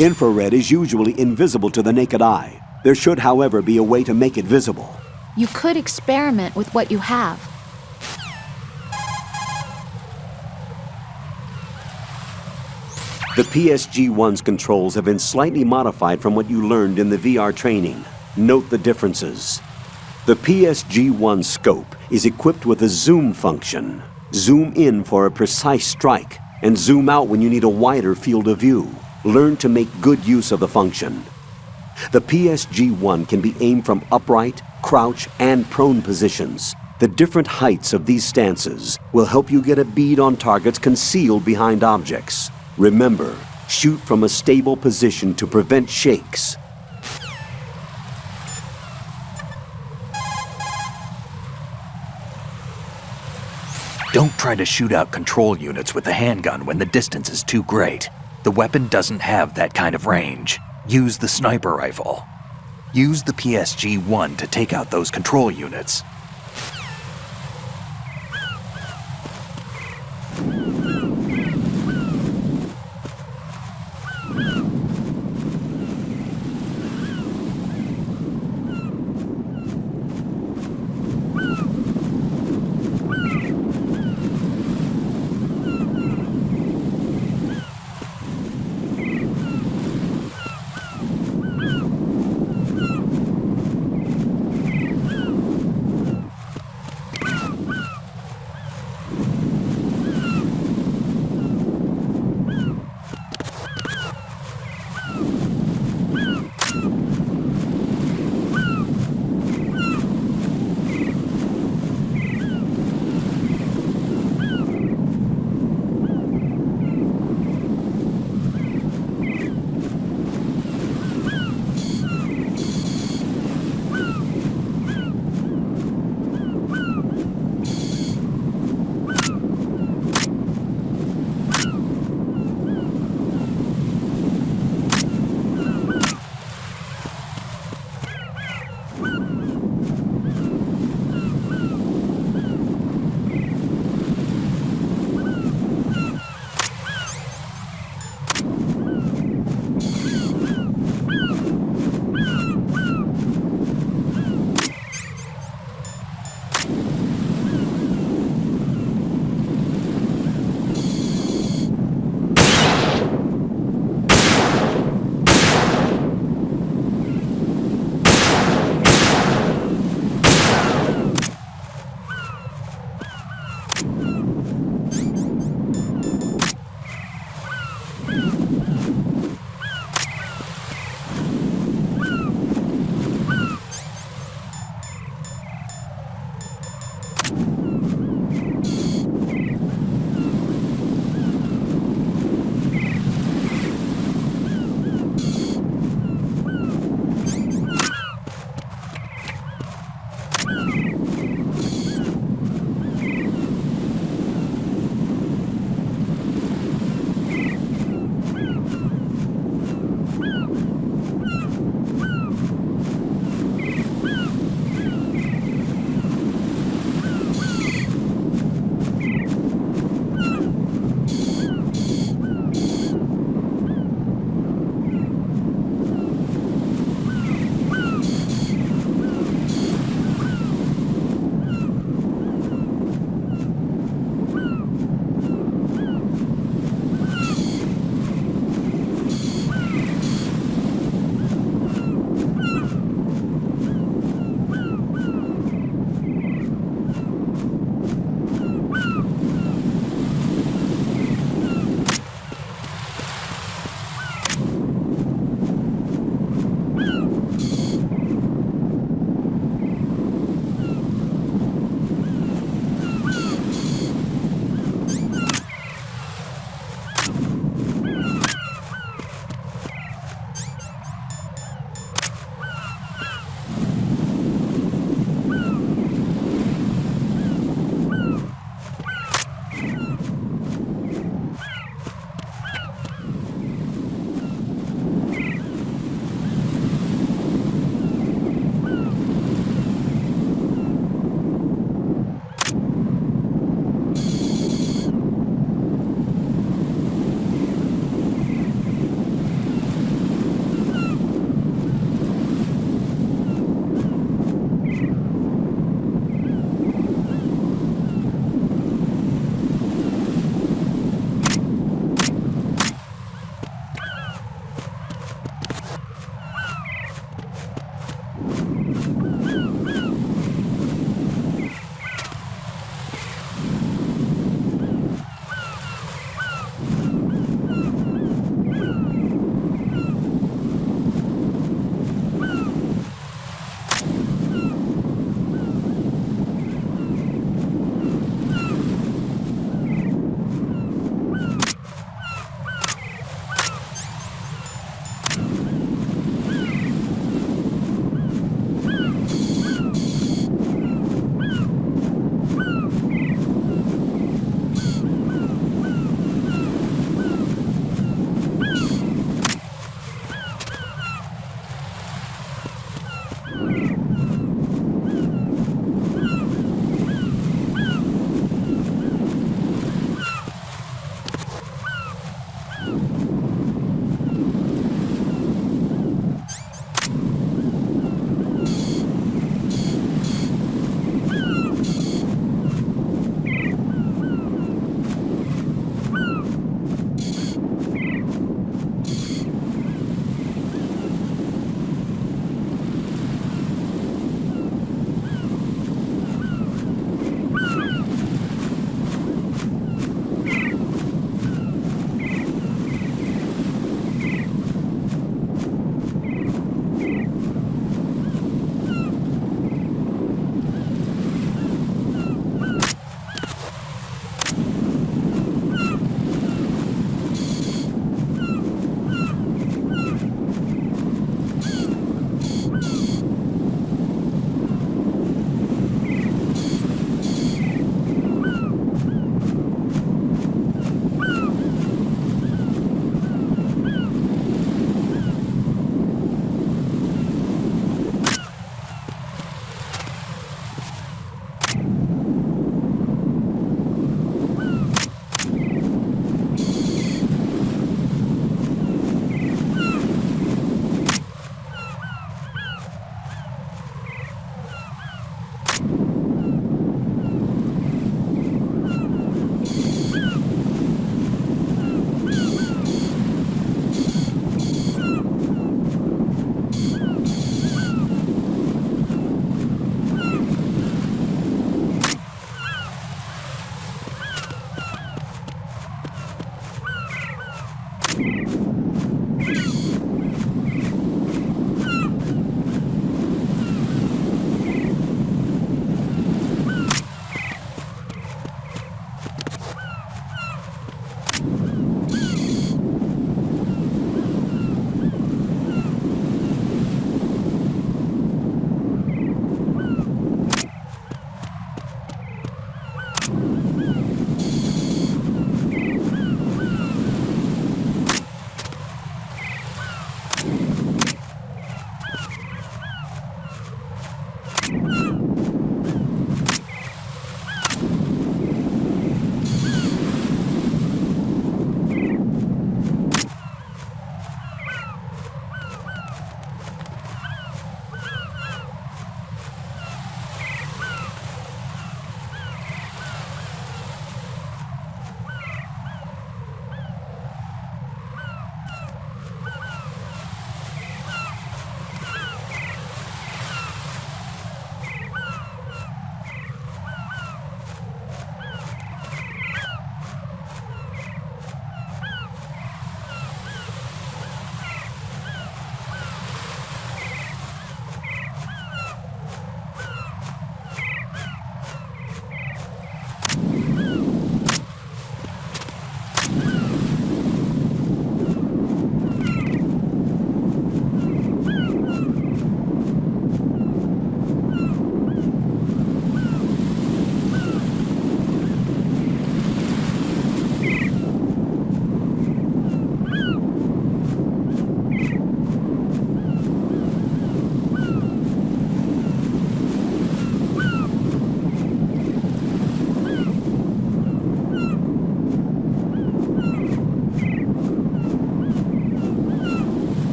Infrared is usually invisible to the naked eye. There should, however, be a way to make it visible. You could experiment with what you have. The PSG-1's controls have been slightly modified from what you learned in the VR training. Note the differences. The PSG-1 scope is equipped with a zoom function. Zoom in for a precise strike, and zoom out when you need a wider field of view. Learn to make good use of the function. The PSG-1 can be aimed from upright, crouch, and prone positions. The different heights of these stances will help you get a bead on targets concealed behind objects. Remember, shoot from a stable position to prevent shakes. Don't try to shoot out control units with the handgun when the distance is too great. The weapon doesn't have that kind of range. Use the sniper rifle. Use the PSG-1 to take out those control units.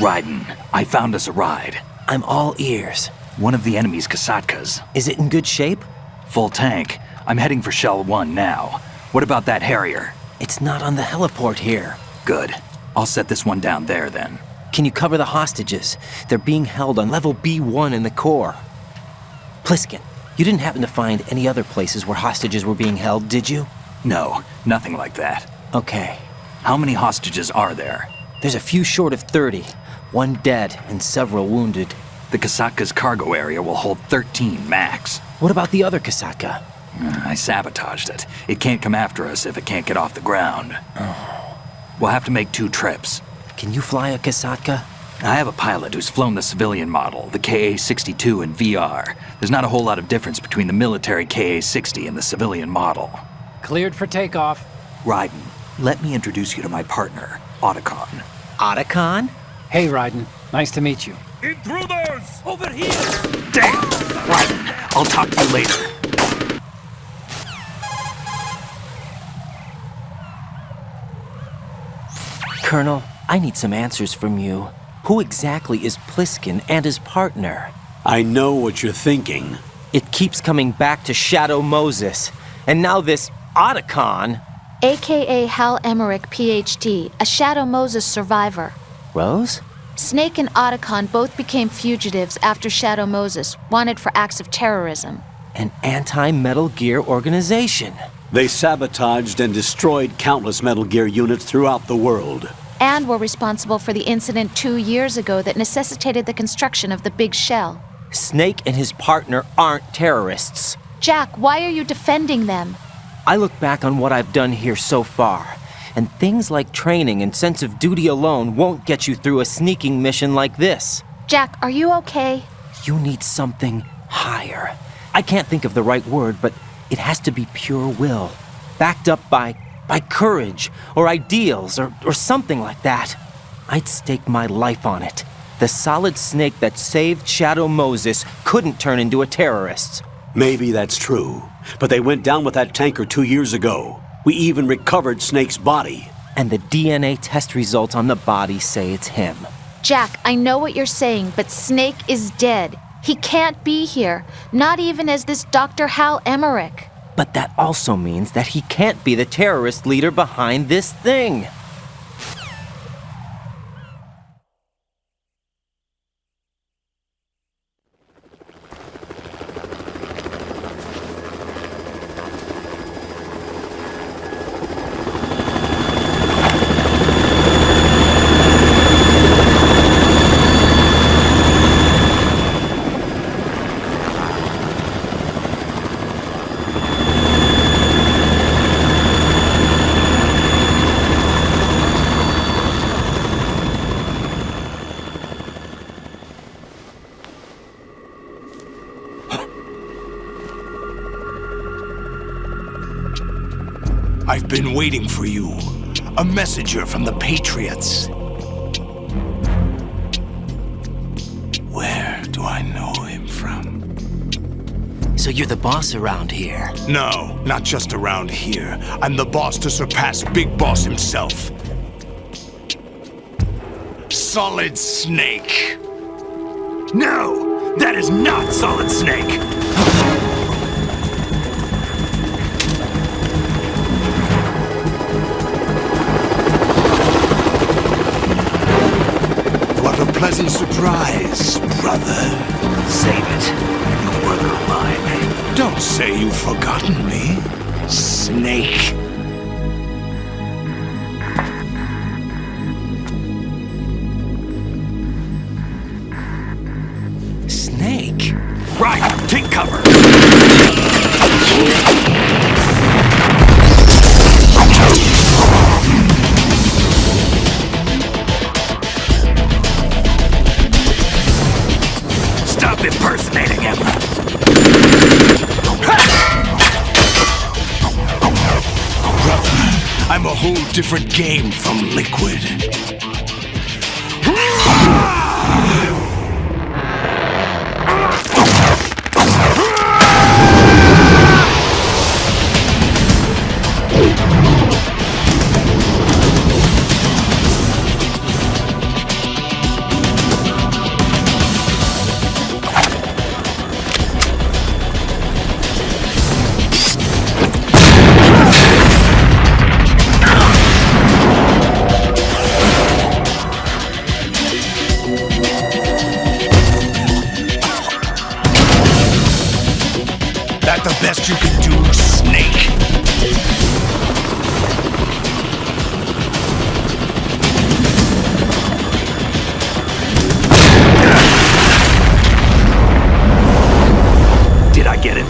Raiden, I found us a ride. I'm all ears. One of the enemy's Kasatkas. Is it in good shape? Full tank. I'm heading for Shell 1 now. What about that Harrier? It's not on the heliport here. Good. I'll set this one down there then. Can you cover the hostages? They're being held on level B1 in the core. Pliskin, you didn't happen to find any other places where hostages were being held, did you? No, nothing like that. Okay. How many hostages are there? There's a few short of 30. One dead and several wounded. The Kasatka's cargo area will hold 13 max. What about the other Kasatka? I sabotaged it. It can't come after us if it can't get off the ground. We'll have to make 2 trips. Can you fly a Kasatka? I have a pilot who's flown the civilian model, the KA-62 in VR. There's not a whole lot of difference between the military KA-60 and the civilian model. Cleared for takeoff. Raiden, let me introduce you to my partner, Otacon. Otacon? Hey, Raiden. Nice to meet you. Intruders! Over here! Damn! Raiden, I'll talk to you later. Colonel, I need some answers from you. Who exactly is Pliskin and his partner? I know what you're thinking. It keeps coming back to Shadow Moses. And now this Otacon. AKA Hal Emmerich, PhD, a Shadow Moses survivor. Rose? Snake and Otacon both became fugitives after Shadow Moses, wanted for acts of terrorism. An anti-Metal Gear organization. They sabotaged and destroyed countless Metal Gear units throughout the world. And were responsible for the incident 2 years ago that necessitated the construction of the Big Shell. Snake and his partner aren't terrorists. Jack, why are you defending them? I look back on what I've done here so far, and things like training and sense of duty alone won't get you through a sneaking mission like this. Jack, are you okay? You need something higher. I can't think of the right word, but it has to be pure will, backed up by courage, or ideals, or something like that. I'd stake my life on it. The solid snake that saved Shadow Moses couldn't turn into a terrorist. Maybe that's true, but they went down with that tanker 2 years ago. We even recovered Snake's body. And the DNA test results on the body say it's him. Jack, I know what you're saying, but Snake is dead. He can't be here, not even as this Dr. Hal Emmerich. But that also means that he can't be the terrorist leader behind this thing. I've been waiting for you. A messenger from the Patriots. Where do I know him from? So you're the boss around here? No, not just around here. I'm the boss to surpass Big Boss himself. Solid Snake. No, that is not Solid Snake. Pleasant surprise, brother. Save it. You work of mine. Don't say you've forgotten me, Snake. Snake? Right, take cover. Stop impersonating him! Brother, I'm a whole different game from Liquid. that the best you can do, Snake? Did I get it?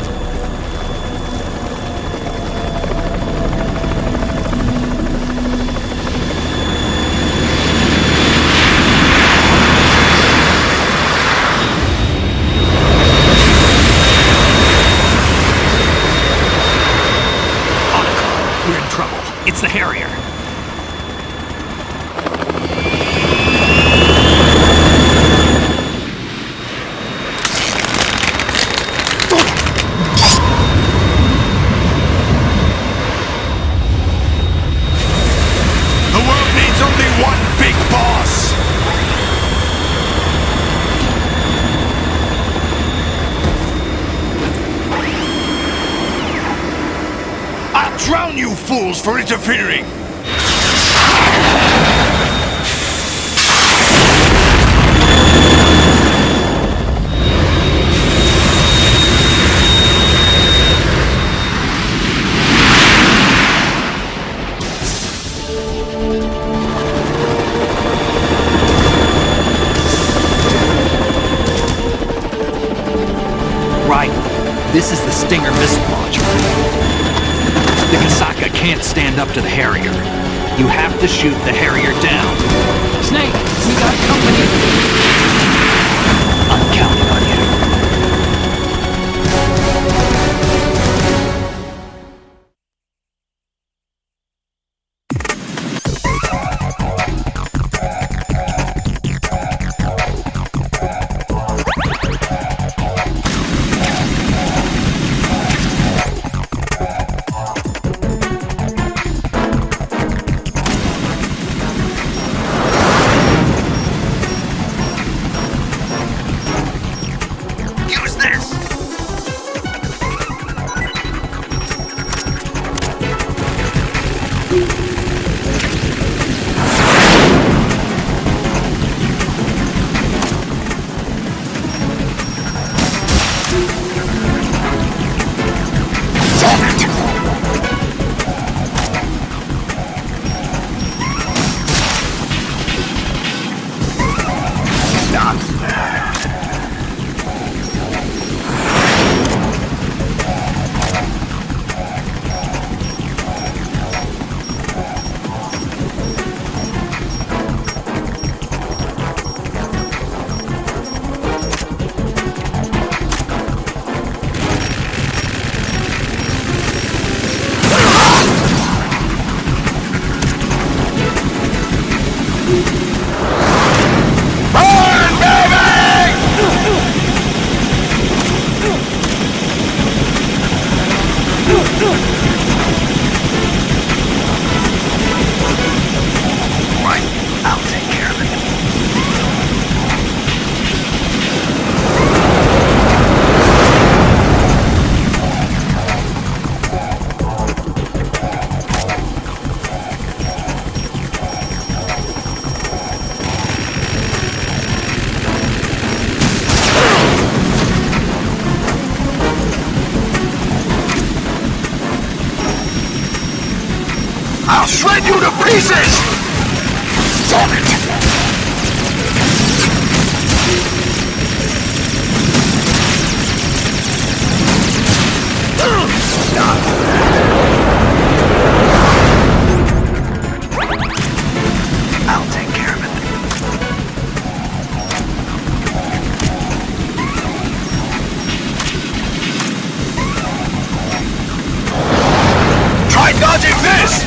We're in trouble. It's the Harrier. The world needs only one big boss! I'll drown you fools for interfering! Right. This is the Stinger missile launcher. The Kasaka can't stand up to the Harrier. You have to shoot the Harrier down. Snake, we got company. I'm counting on you. Use this! I'll shred you to pieces! Damn it! I'll take care of it. Try dodging this!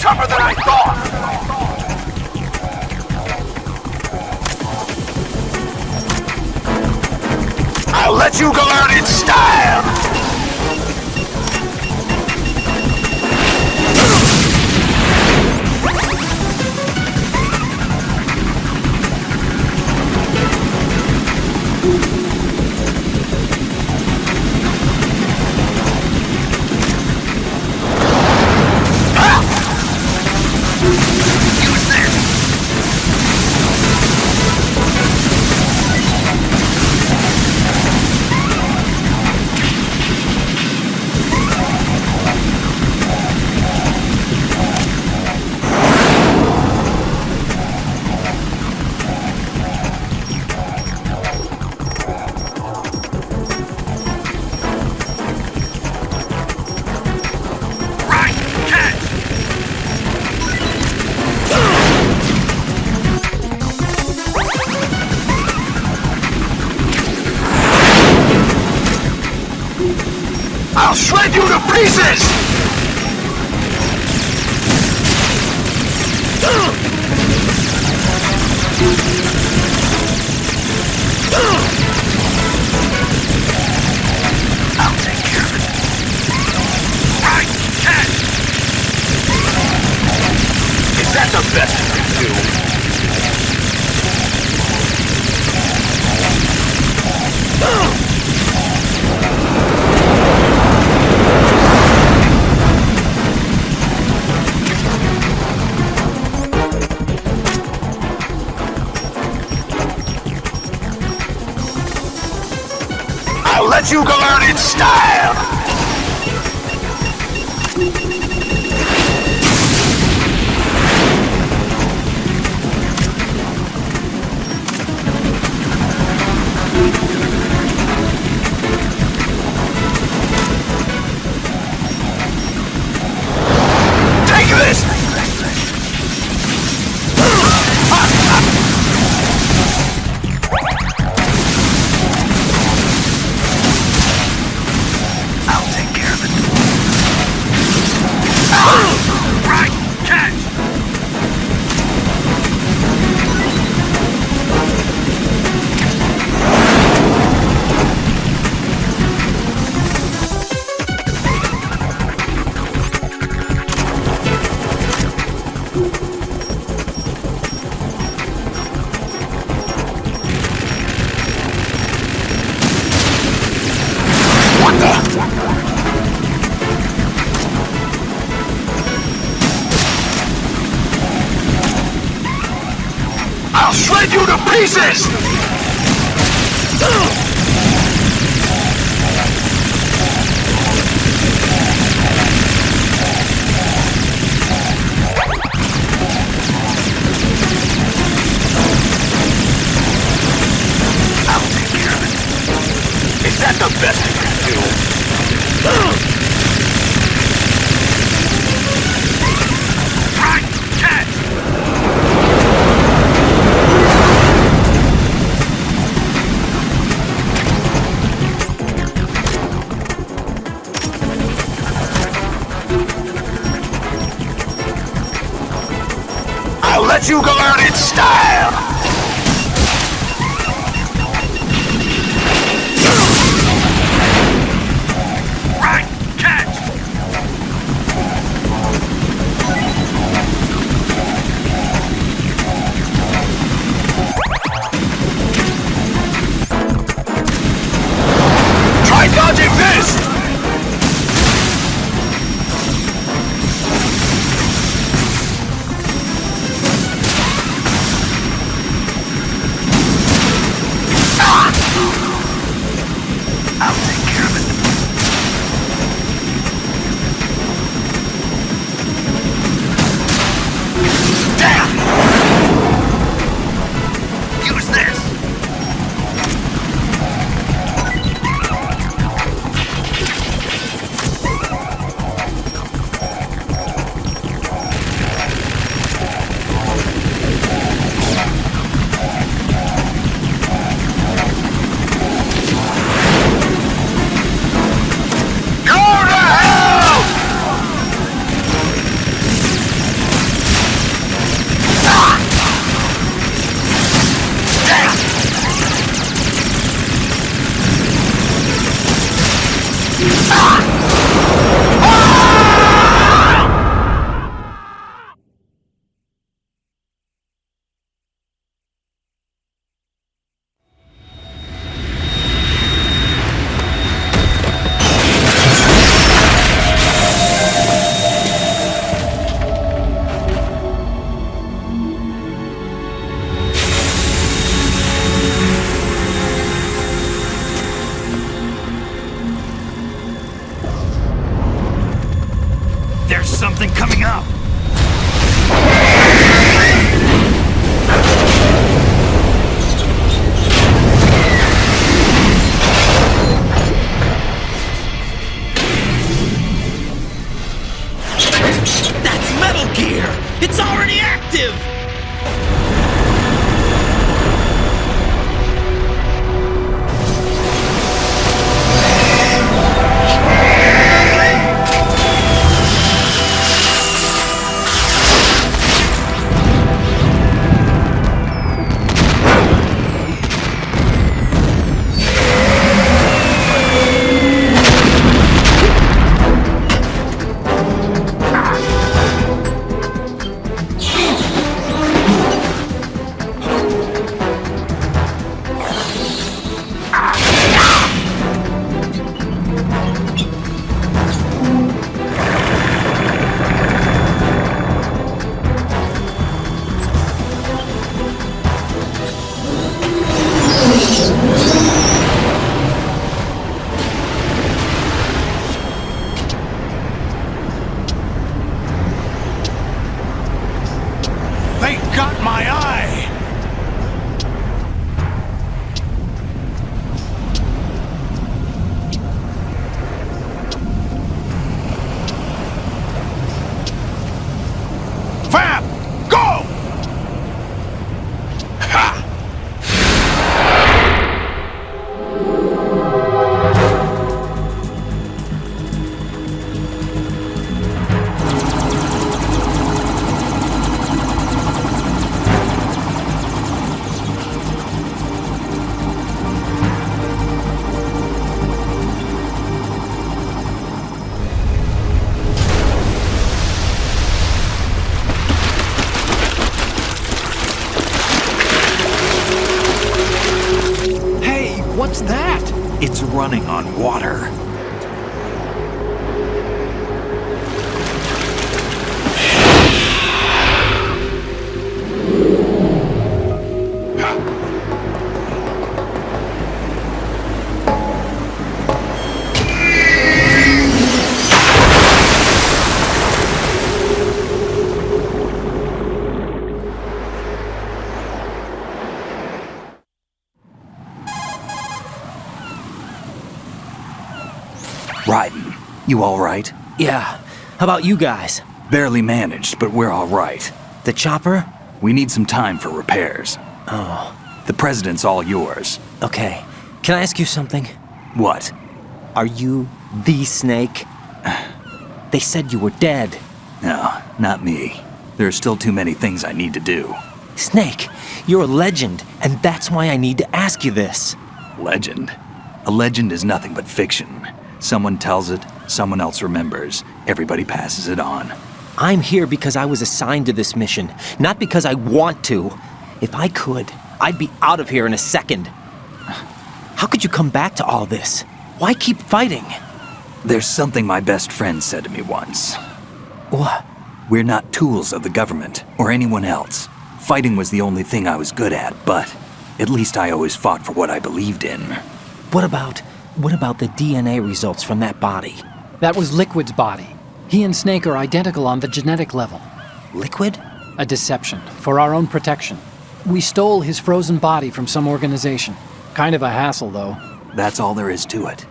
tougher than I thought! I'll let you go out in style! I'll shred you to pieces! I'll take care of it. Right, catch! Is that the best you can do? I'll let you go out in style! Take this! I'll take care of it. Right, catch! What the? I'll shred you to pieces! I'll take care of it. Is that the best you can do? Right, catch! I'll let you go out in style! Right, catch! Try dodging this! There's something coming up! That's Metal Gear! It's already active! They got my eye! Fab! Go! Ha! What's that? It's running on water. Raiden, you all right? Yeah. How about you guys? Barely managed, but we're all right. The chopper? We need some time for repairs. Oh. The president's all yours. Okay. Can I ask you something? What? Are you the Snake? They said you were dead. No, not me. There are still too many things I need to do. Snake, you're a legend, and that's why I need to ask you this. Legend? A legend is nothing but fiction. Someone tells it, someone else remembers. Everybody passes it on. I'm here because I was assigned to this mission, not because I want to. If I could, I'd be out of here in a second. How could you come back to all this? Why keep fighting? There's something my best friend said to me once. What? We're not tools of the government or anyone else. Fighting was the only thing I was good at, but at least I always fought for what I believed in. What about the DNA results from that body? That was Liquid's body. He and Snake are identical on the genetic level. Liquid? A deception, for our own protection. We stole his frozen body from some organization. Kind of a hassle, though. That's all there is to it.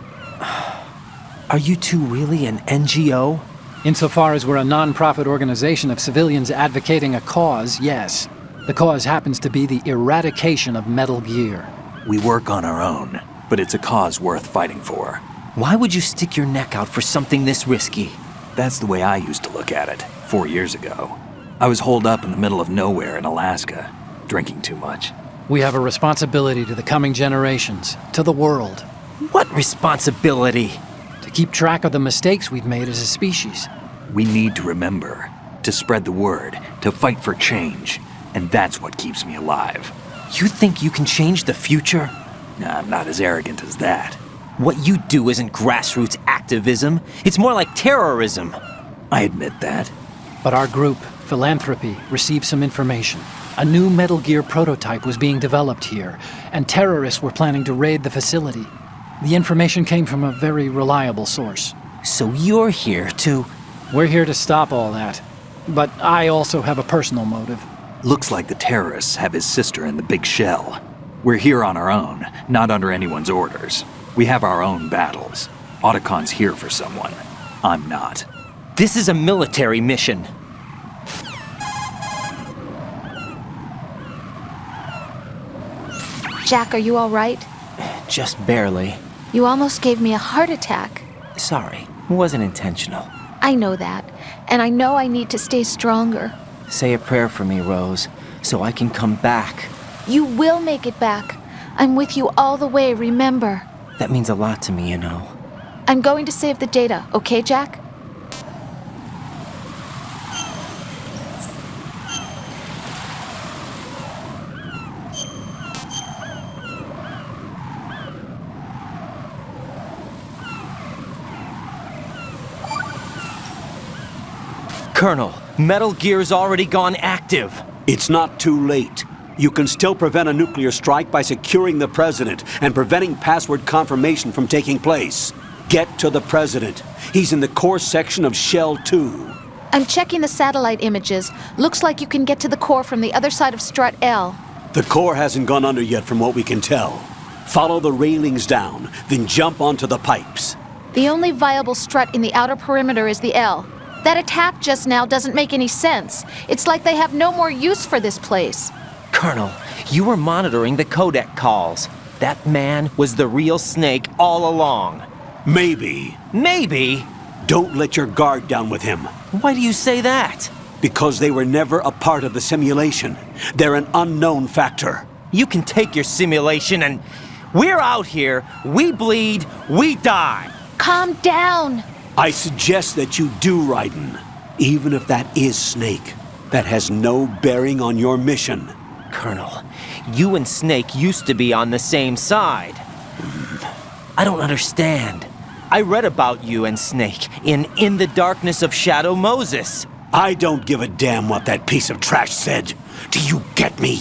Are you two really an NGO? Insofar as we're a non-profit organization of civilians advocating a cause, yes. The cause happens to be the eradication of Metal Gear. We work on our own, but it's a cause worth fighting for. Why would you stick your neck out for something this risky? That's the way I used to look at it, 4 years ago. I was holed up in the middle of nowhere in Alaska, drinking too much. We have a responsibility to the coming generations, to the world. What responsibility? To keep track of the mistakes we've made as a species. We need to remember, to spread the word, to fight for change, and that's what keeps me alive. You think you can change the future? Nah, I'm not as arrogant as that. What you do isn't grassroots activism. It's more like terrorism. I admit that. But our group, Philanthropy, received some information. A new Metal Gear prototype was being developed here, and terrorists were planning to raid the facility. The information came from a very reliable source. So you're here to We're here to stop all that. But I also have a personal motive. Looks like the terrorists have his sister in the big shell. We're here on our own, not under anyone's orders. We have our own battles. Otacon's here for someone. I'm not. This is a military mission. Jack, are you all right? Just barely. You almost gave me a heart attack. Sorry, it wasn't intentional. I know that, and I know I need to stay stronger. Say a prayer for me, Rose, so I can come back. You will make it back. I'm with you all the way, remember? That means a lot to me, you know. I'm going to save the data, okay, Jack? Colonel, Metal Gear's already gone active. It's not too late. You can still prevent a nuclear strike by securing the president and preventing password confirmation from taking place. Get to the president. He's in the core section of Shell 2. I'm checking the satellite images. Looks like you can get to the core from the other side of Strut L. The core hasn't gone under yet from what we can tell. Follow the railings down, then jump onto the pipes. The only viable strut in the outer perimeter is the L. That attack just now doesn't make any sense. It's like they have no more use for this place. Colonel, you were monitoring the codec calls. That man was the real Snake all along. Maybe. Maybe? Don't let your guard down with him. Why do you say that? Because they were never a part of the simulation. They're an unknown factor. You can take your simulation and... We're out here, we bleed, we die. Calm down. I suggest that you do, Raiden. Even if that is Snake, that has no bearing on your mission. Colonel, you and Snake used to be on the same side. I don't understand. I read about you and Snake in the Darkness of Shadow Moses. I don't give a damn what that piece of trash said. Do you get me?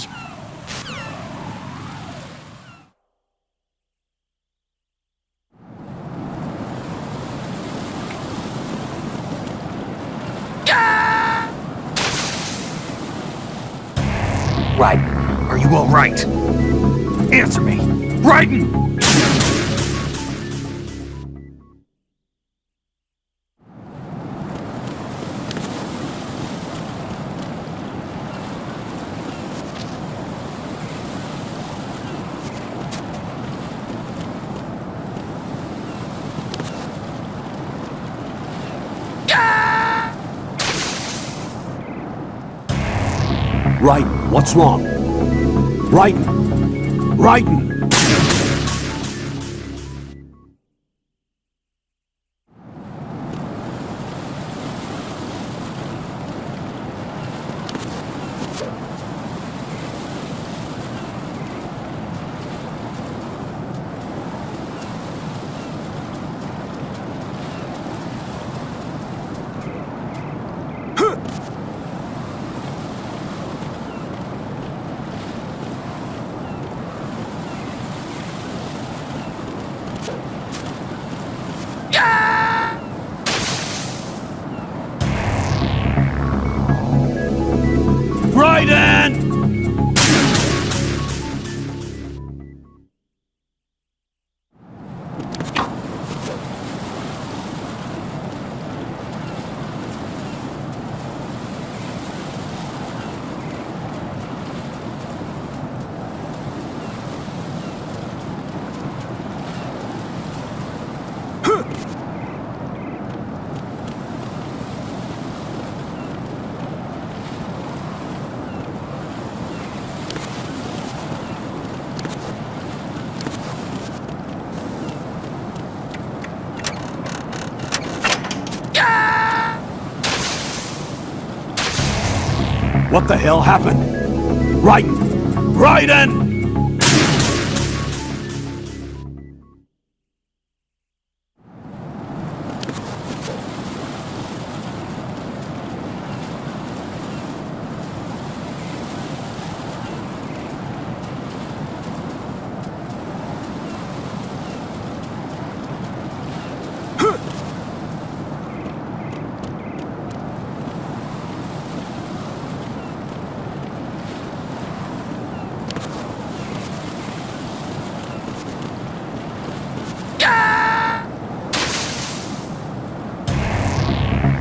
Raiden, are you all right? Answer me. Raiden! Raiden, what's wrong? Raiden! Raiden! Raiden! What the hell happened? Raiden! Raiden!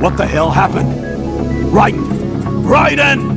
What the hell happened? Raiden! Raiden!